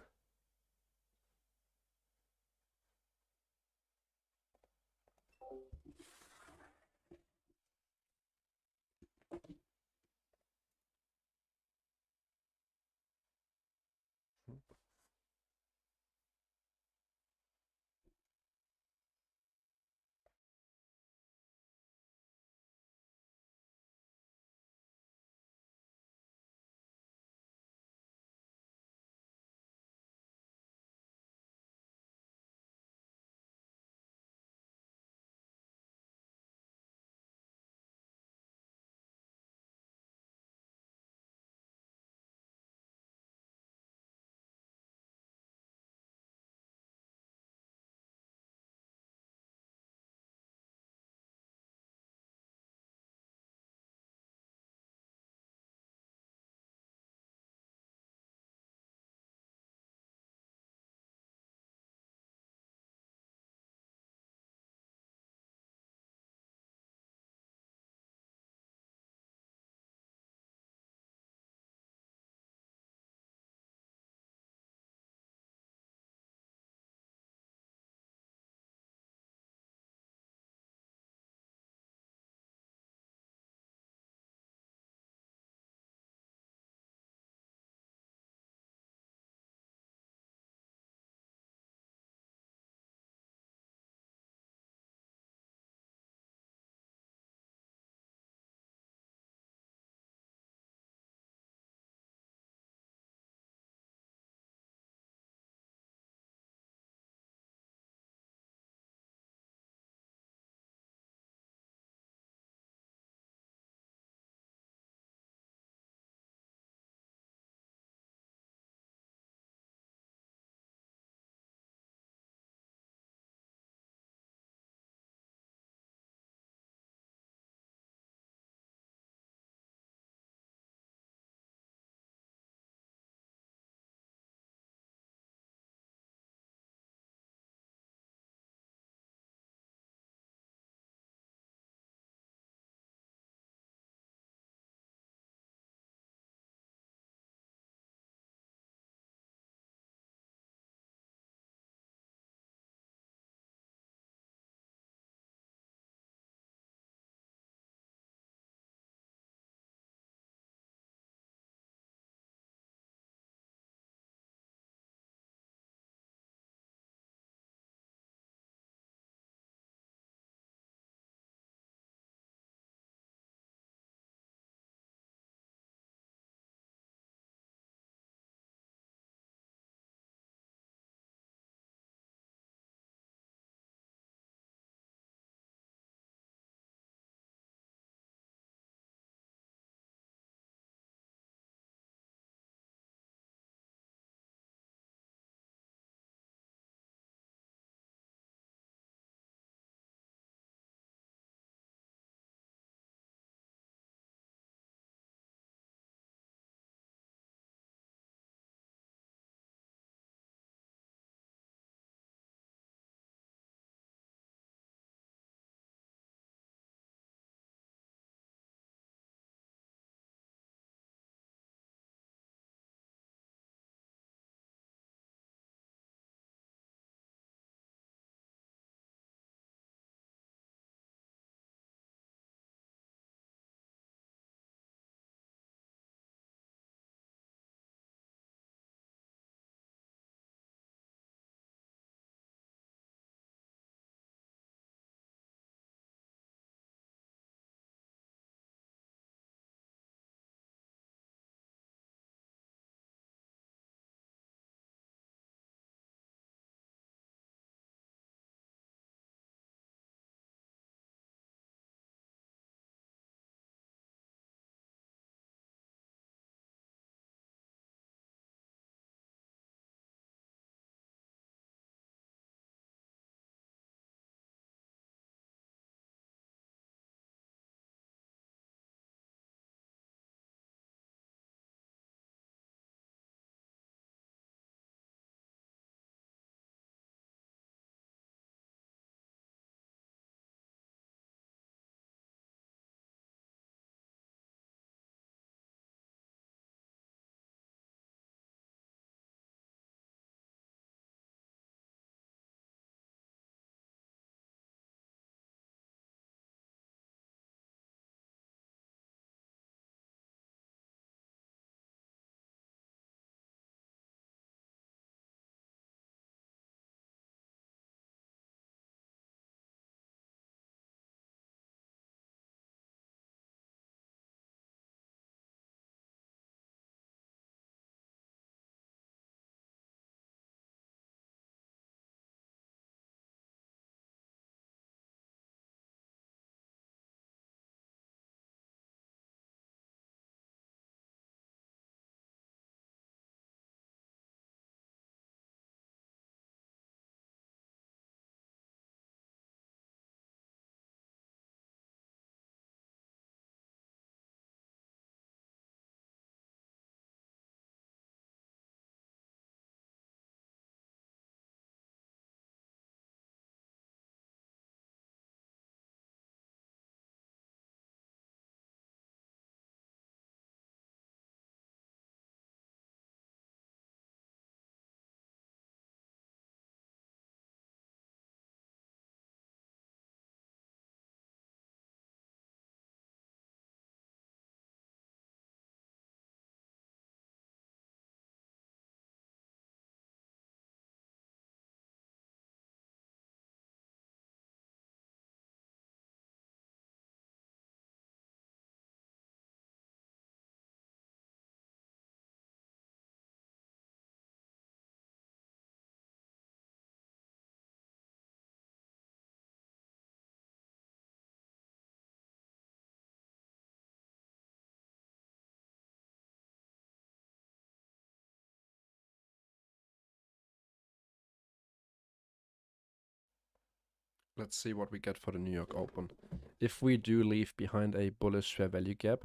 Let's see what we get for the New York Open. If we do leave behind a bullish fair value gap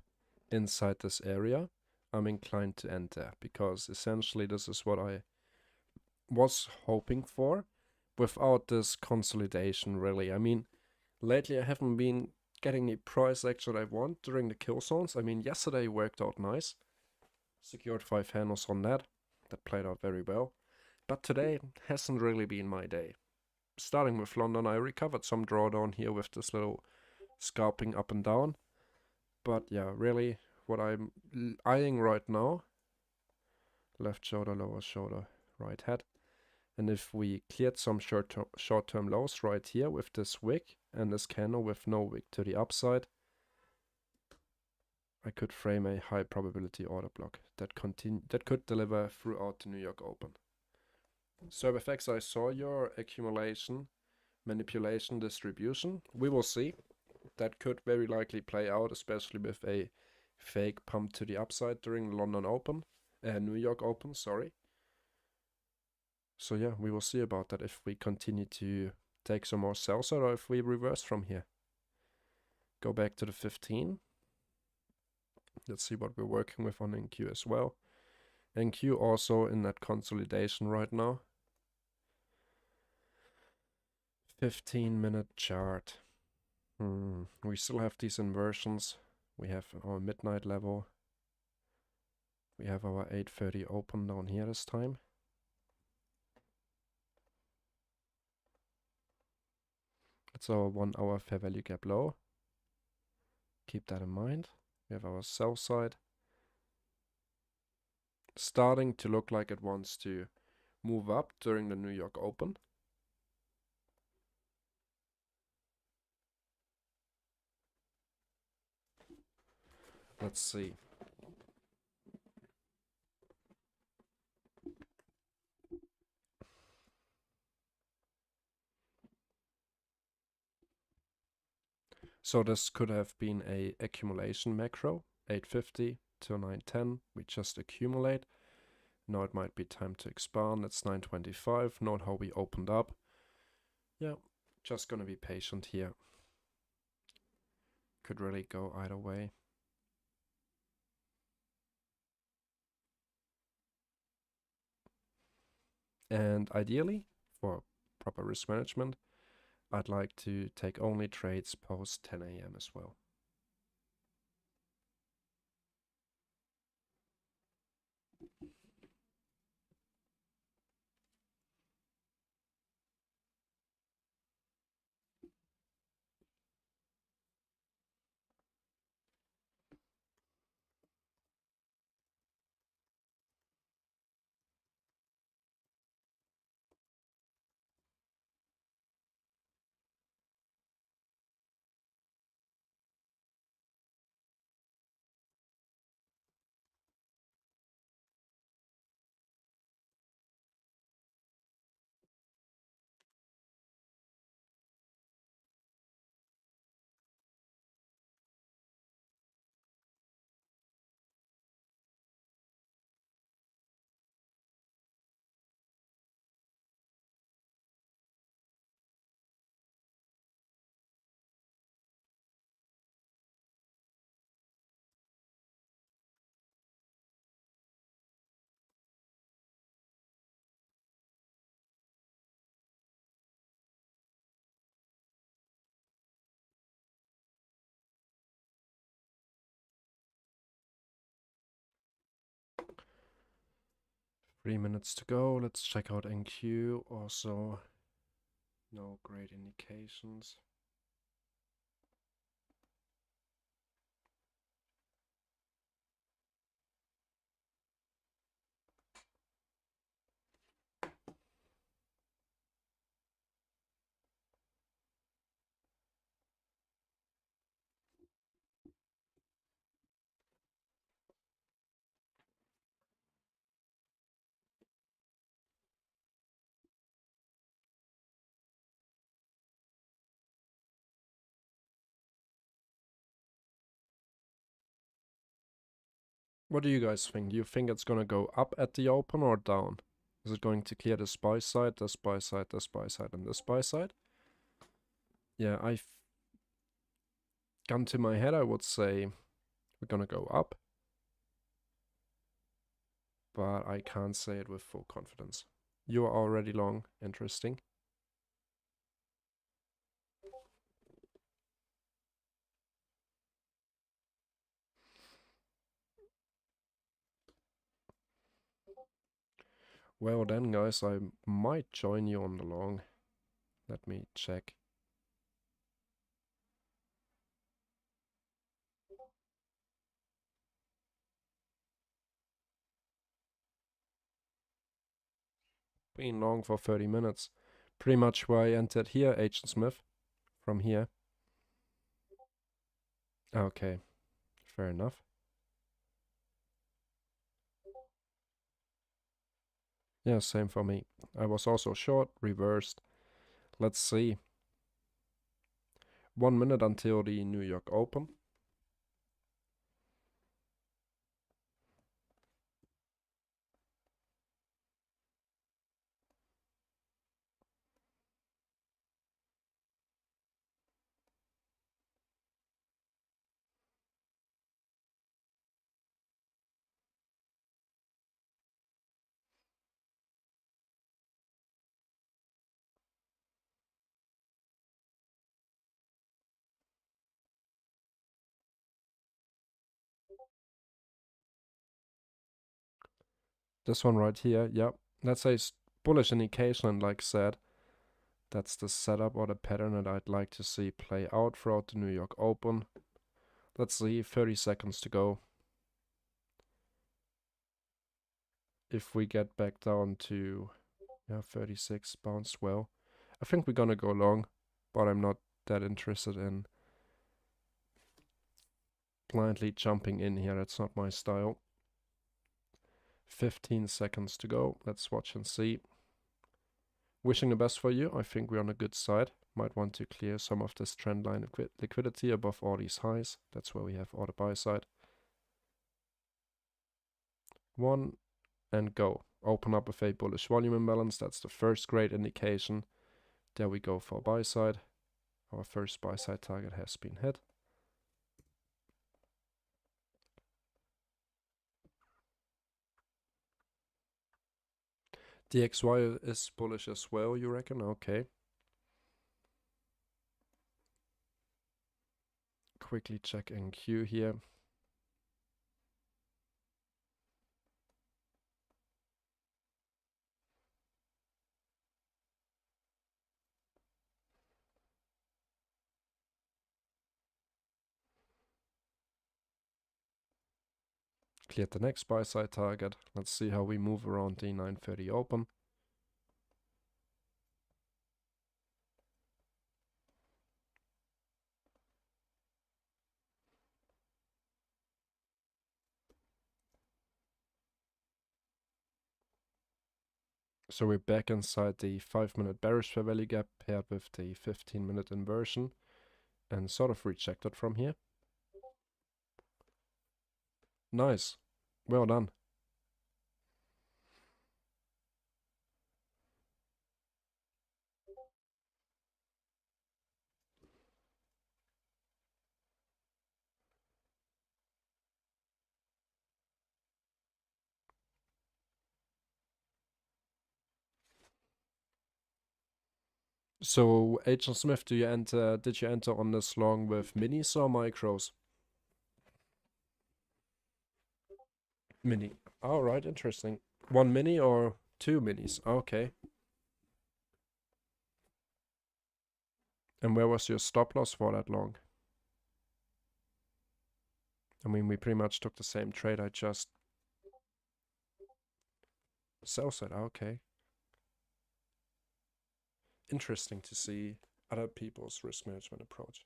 inside this area, I'm inclined to enter, because essentially this is what I was hoping for without this consolidation, really. I mean, lately I haven't been getting the price action I want during the kill zones. I mean, yesterday worked out nice. Secured 5 handles on that. That played out very well. But today hasn't really been my day. Starting with London, I recovered some drawdown here with this little scalping up and down. But yeah, really, what I'm eyeing right now, left shoulder, lower shoulder, right head. And if we cleared some short-term lows right here with this wick and this candle with no wick to the upside, I could frame a high probability order block that could deliver throughout the New York Open. SilverFX, I saw your accumulation, manipulation, distribution. We will see. That could very likely play out, especially with a fake pump to the upside during the London Open, New York Open, sorry. So yeah, we will see about that if we continue to take some more sells out or if we reverse from here. Go back to the 15. Let's see what we're working with on NQ as well. NQ also in that consolidation right now. 15-minute chart. We still have these inversions. We have our midnight level. We have our 8:30 open down here this time. It's our 1 hour fair value gap low. Keep that in mind. We have our sell side. Starting to look like it wants to move up during the New York Open. Let's see. So this could have been a accumulation macro, 850 to 910. We just accumulate. Now it might be time to expand. It's 925. Note how we opened up. Yeah, just gonna be patient here. Could really go either way. And ideally, for proper risk management, I'd like to take only trades post 10 a.m. as well. Three minutes to go. Let's check out NQ. Also, no great indications. What do you guys think? Do you think it's gonna go up at the open or down? Is it going to clear this buy side, this buy side, this buy side, and this buy side? Yeah, I've gun to my head, I would say we're gonna go up, but I can't say it with full confidence. You are already long. Interesting. Well then, guys, I might join you on the long. Let me check. Been long for 30 minutes. Pretty much where I entered here, Agent Smith. From here. Okay, fair enough. Yeah, same for me. I was also short, reversed. Let's see. 1 minute until the New York Open. This one right here, yep. That's a bullish indication, and like said, that's the setup or the pattern that I'd like to see play out throughout the New York Open. Let's see, 30 seconds to go. If we get back down to 36, bounced well. I think we're gonna go long, but I'm not that interested in blindly jumping in here. That's not my style. 15 seconds to go. Let's watch and see. Wishing the best for you. I think we're on a good side. Might want to clear some of this trend line liquidity above all these highs. That's where we have all the buy side. 1 and go. Open up with a bullish volume imbalance. That's the first great indication. There we go for buy side. Our first buy side target has been hit. DXY is bullish as well, you reckon? Okay. Quickly check NQ here. Cleared the next buy side target. Let's see how we move around the 9:30 open. So we're back inside the 5-minute bearish fair value gap paired with the 15-minute inversion and sort of rejected from here. Nice. Well done. So Agent Smith, did you enter on this long with minis or micros? Mini. Alright, interesting. 1 mini or 2 minis? Okay. And where was your stop loss for that long? I mean, we pretty much took the same trade. I just sell side. Okay. Interesting to see other people's risk management approach.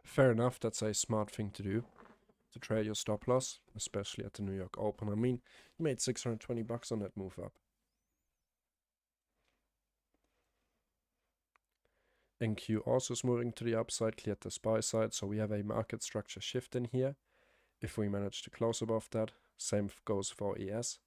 Fair enough, that's a smart thing to do. to trail your stop loss, especially at the New York Open. I mean, you made 620 bucks on that move up. NQ also is moving to the upside, cleared the SPY side, so we have a market structure shift in here. If we manage to close above that, same goes for ES.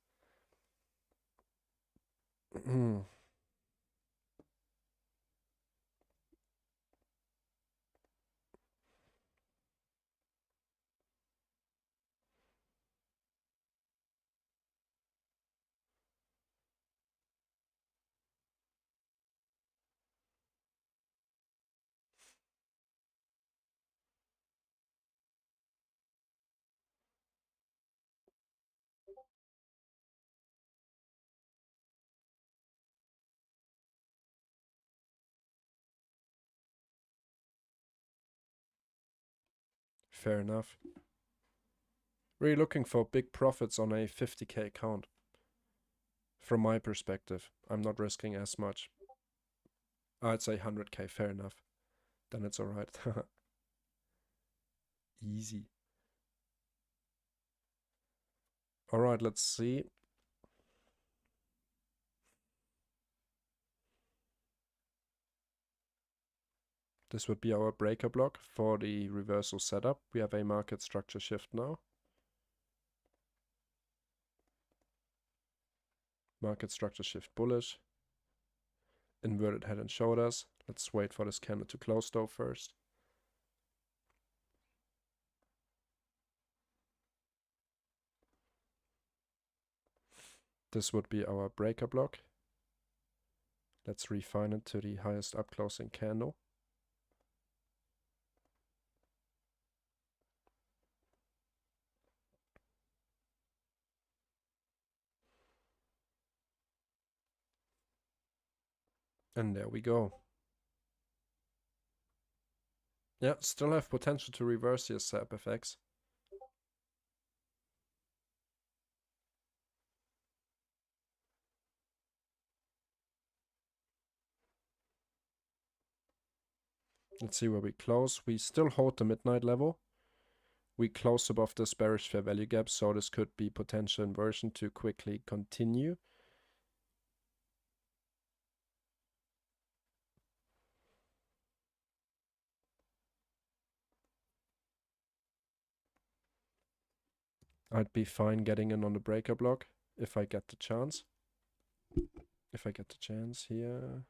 Fair enough. Really looking for big profits on a 50k account. From my perspective, I'm not risking as much. I'd say 100k, fair enough. Then it's alright. Easy. Alright, let's see. This would be our breaker block for the reversal setup. We have a market structure shift now. Market structure shift bullish. Inverted head and shoulders. Let's wait for this candle to close though first. This would be our breaker block. Let's refine it to the highest up closing candle. And there we go. Yeah, still have potential to reverse here, SilverBullet. Let's see where we close. We still hold the midnight level. We close above this bearish fair value gap, so this could be potential inversion to quickly continue. I'd be fine getting in on the breaker block if I get the chance. If I get the chance here.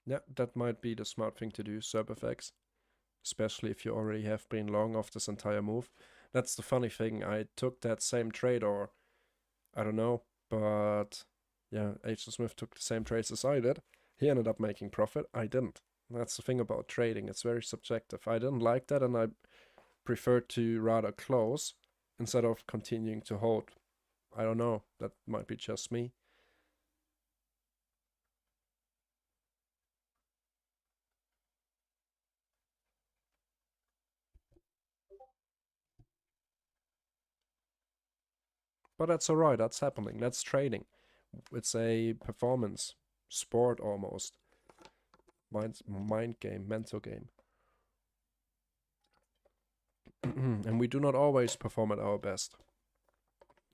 Yeah, that might be the smart thing to do, SilverBullet. Especially if you already have been long off this entire move. That's the funny thing. I took that same trade, or I don't know, but yeah, H. Smith took the same trades as I did. He ended up making profit. I didn't. That's the thing about trading. It's very subjective. I didn't like that, and I preferred to rather close instead of continuing to hold. I don't know. That might be just me. But that's alright. That's happening. That's trading. It's a performance sport almost. Mind game, mental game. And we do not always perform at our best.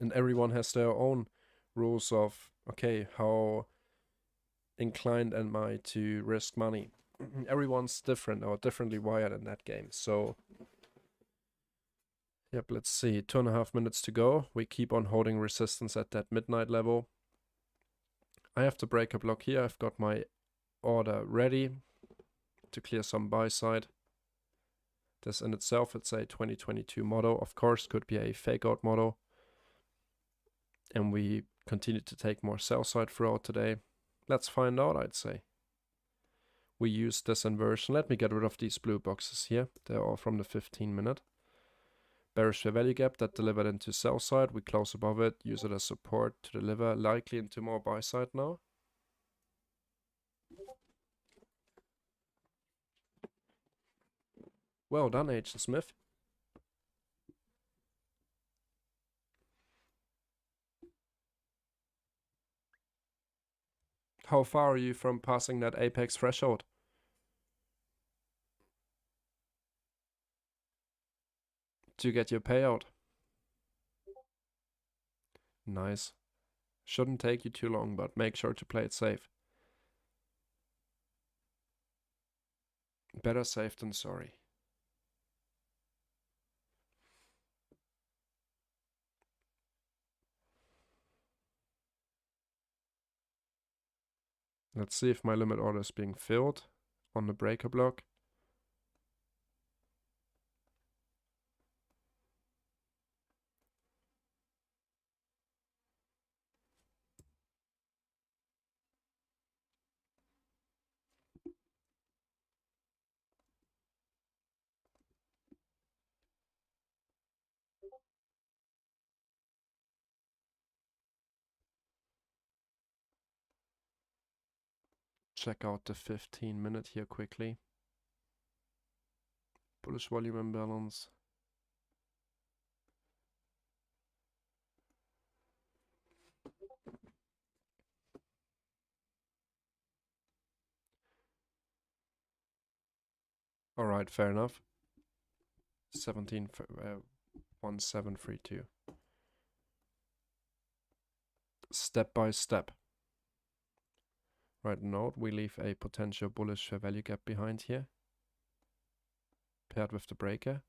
And everyone has their own rules of, okay, how inclined am I to risk money? Everyone's different or differently wired in that game. So, yep, let's see. 2.5 minutes to go. We keep on holding resistance at that midnight level. I have to break a block here. I've got my order ready to clear some buy side. This in itself, it's a 2022 model. Of course, could be a fake out model. And we continue to take more sell side throughout today. Let's find out, I'd say. We use this inversion. Let me get rid of these blue boxes here. They're all from the 15 minute. Bearish fair value gap that delivered into sell side. We close above it, use it as support to deliver likely into more buy side now. Well done, Agent Smith. How far are you from passing that apex threshold? To get your payout. Nice. Shouldn't take you too long, but make sure to play it safe. Better safe than sorry. Let's see if my limit order is being filled on the breaker block. Check out the 15-minute here quickly. Bullish volume imbalance. All right, fair enough. 1732. Step by step. Right, note we leave a potential bullish fair value gap behind here, paired with the breaker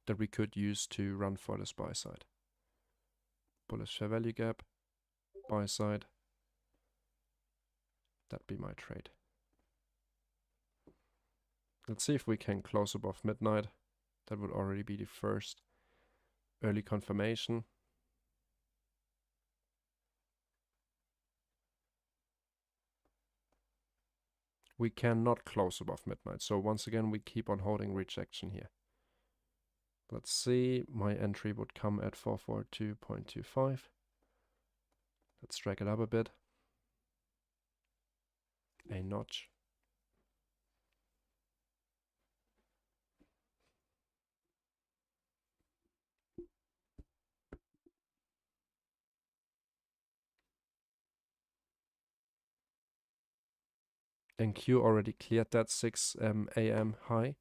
that we could use to run for this buy side. Bullish fair value gap, buy side. That'd be my trade. Let's see if we can close above midnight. That would already be the first early confirmation. We cannot close above midnight. So once again, we keep on holding rejection here. Let's see, my entry would come at 442.25. Let's drag it up a bit. A notch. And Q already cleared that 6 a.m. high.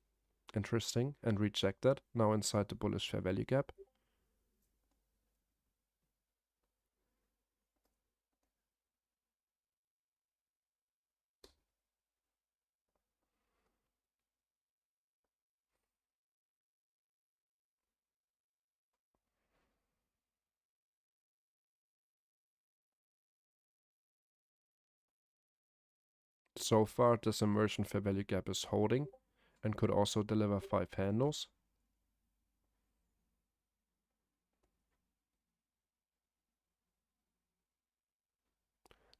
Interesting. And rejected. Now inside the bullish fair value gap. So far, this inversion fair value gap is holding and could also deliver 5 handles.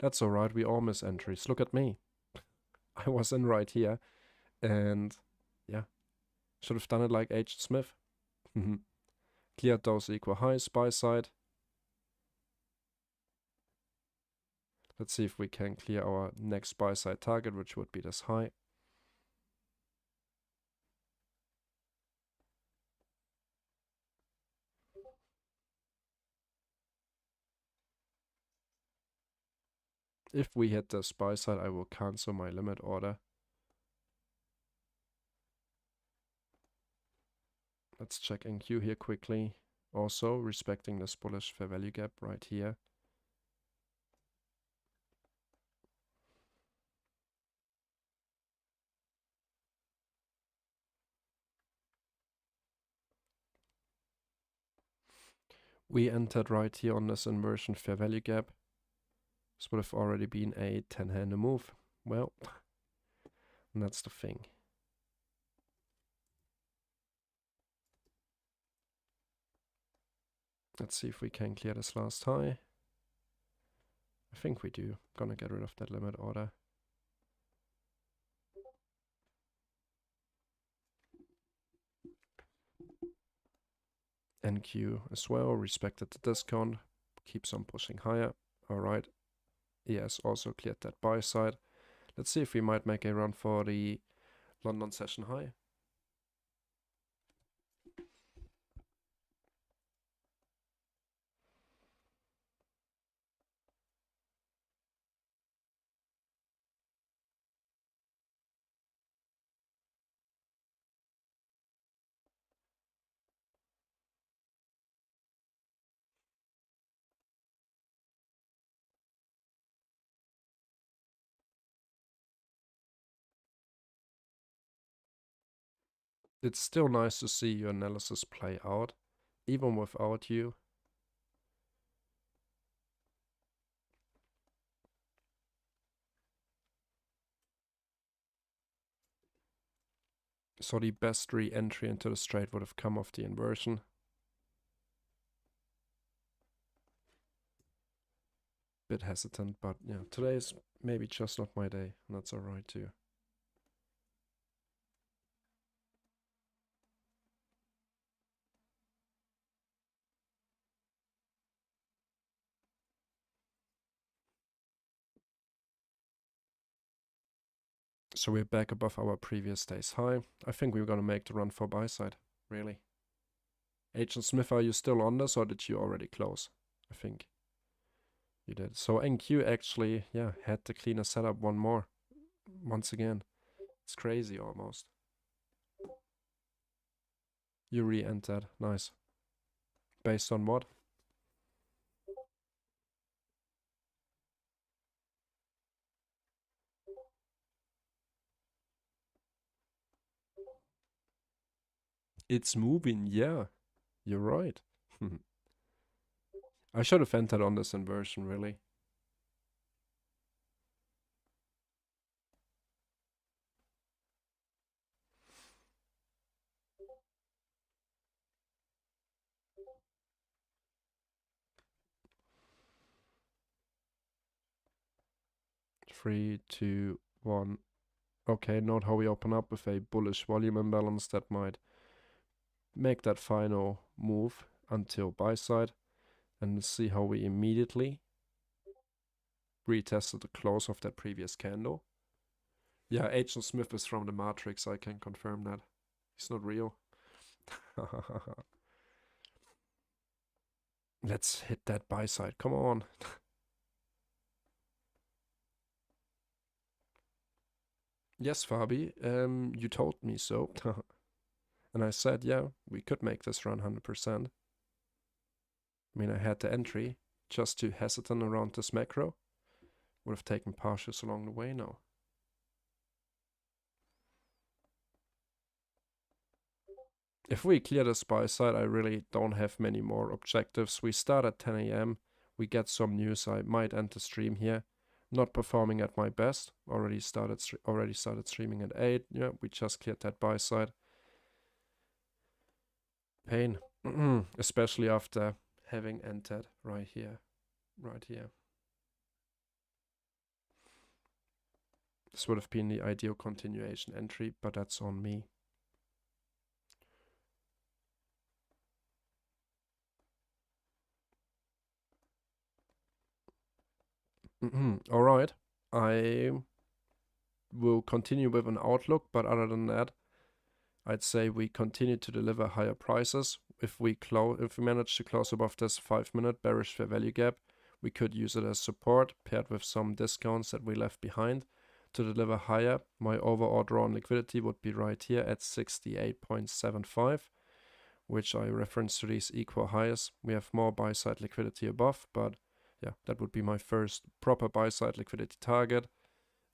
That's alright, we all miss entries. Look at me. I was in right here. And yeah, should have done it like Agent Smith. Cleared those equal highs, buy side. Let's see if we can clear our next buy side target, which would be this high. If we hit this buy side, I will cancel my limit order. Let's check NQ here quickly. Also respecting this bullish fair value gap right here. We entered right here on this inversion fair value gap. This would have already been a 10-hander move. Well, and that's the thing. Let's see if we can clear this last high. I think we do. Gonna get rid of that limit order. NQ as well, respected the discount, keeps on pushing higher. Alright, ES also cleared that buy side. Let's see if we might make a run for the London session high. It's still nice to see your analysis play out, even without you. So the best re-entry into the trade would have come off the inversion. Bit hesitant, but yeah, today is maybe just not my day, and that's alright too. So we're back above our previous day's high. I think we're gonna make the run for buy side, really. Agent Smith, are you still on this, or did you already close? I think you did. So NQ actually, yeah, had the cleaner setup once again. It's crazy almost. You re-entered, nice. Based on what? It's moving, yeah. You're right. I should have entered on this inversion, really. Three, two, one. Okay, note how we open up with a bullish volume imbalance that might make that final move until buy side, and see how we immediately retested the close of that previous candle. Yeah, Agent Smith is from the Matrix, I can confirm that. He's not real. Let's hit that buy side, come on. Yes, Fabi, you told me so. And I said, yeah, we could make this run 100%. I mean, I had the entry just to hesitant around this macro. Would have taken partials along the way now. If we clear this buy side, I really don't have many more objectives. We start at 10 AM. We get some news. I might end the stream here. Not performing at my best. Already started streaming at 8. Yeah, we just cleared that buy side. Pain, especially after having entered right here. This would have been the ideal continuation entry, but that's on me. All right, I will continue with an outlook, but other than that, I'd say we continue to deliver higher prices. If we manage to close above this 5-minute bearish fair value gap, we could use it as support paired with some discounts that we left behind to deliver higher. My overall drawn liquidity would be right here at 68.75, which I reference to these equal highs. We have more buy side liquidity above, but yeah, that would be my first proper buy side liquidity target.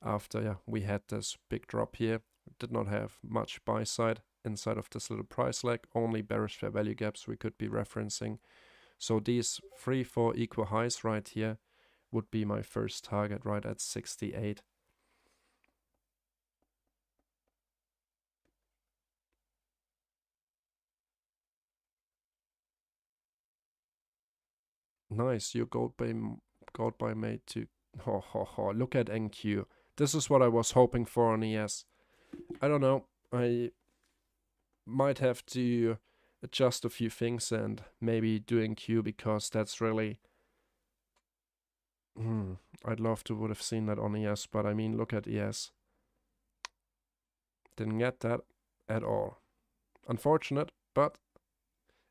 After we had this big drop here, did not have much buy side inside of this little price lag, only bearish fair value gaps we could be referencing. So these 3-4 equal highs right here would be my first target, right at 68. Nice, your gold buy made to look at NQ. This is what I was hoping for on ES. I don't know. I might have to adjust a few things and maybe doing Q, because that's really... I'd love to would have seen that on ES, but I mean, look at ES. Didn't get that at all. Unfortunate, but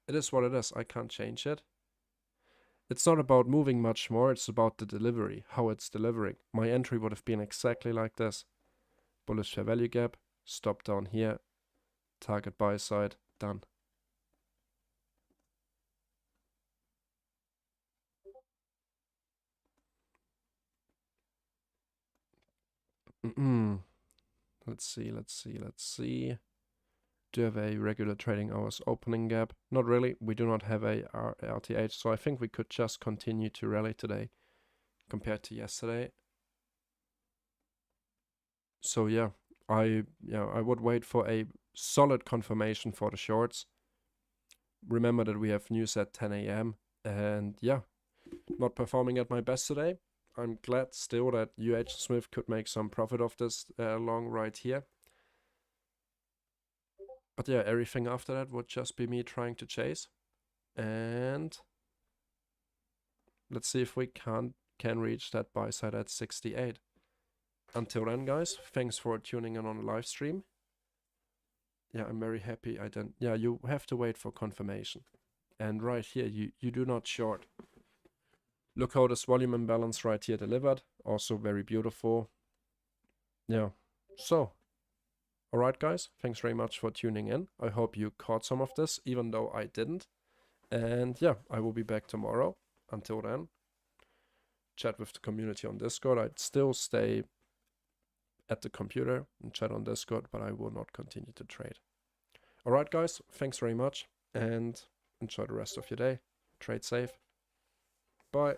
it is what it is. I can't change it. It's not about moving much more, it's about the delivery, how it's delivering. My entry would have been exactly like this. Bullish fair value gap, stop down here, target buy side, done. Let's see. Do you have a regular trading hours opening gap? Not really. We do not have a RTH, so I think we could just continue to rally today compared to yesterday. So yeah, I would wait for a solid confirmation for the shorts. Remember that we have news at 10 a.m. and yeah, not performing at my best today. I'm glad still that UH Smith could make some profit of this long right here. But yeah, everything after that would just be me trying to chase. And let's see if we can reach that buy side at 68. Until then, guys, thanks for tuning in on the live stream. Yeah, I'm very happy I didn't... Yeah, you have to wait for confirmation. And right here, you do not short. Look how this volume imbalance right here delivered. Also very beautiful. Yeah, so... Alright guys, thanks very much for tuning in. I hope you caught some of this, even though I didn't. And yeah, I will be back tomorrow. Until then, chat with the community on Discord. I'd still stay at the computer and chat on Discord, but I will not continue to trade. Alright guys, thanks very much and enjoy the rest of your day. Trade safe. Bye.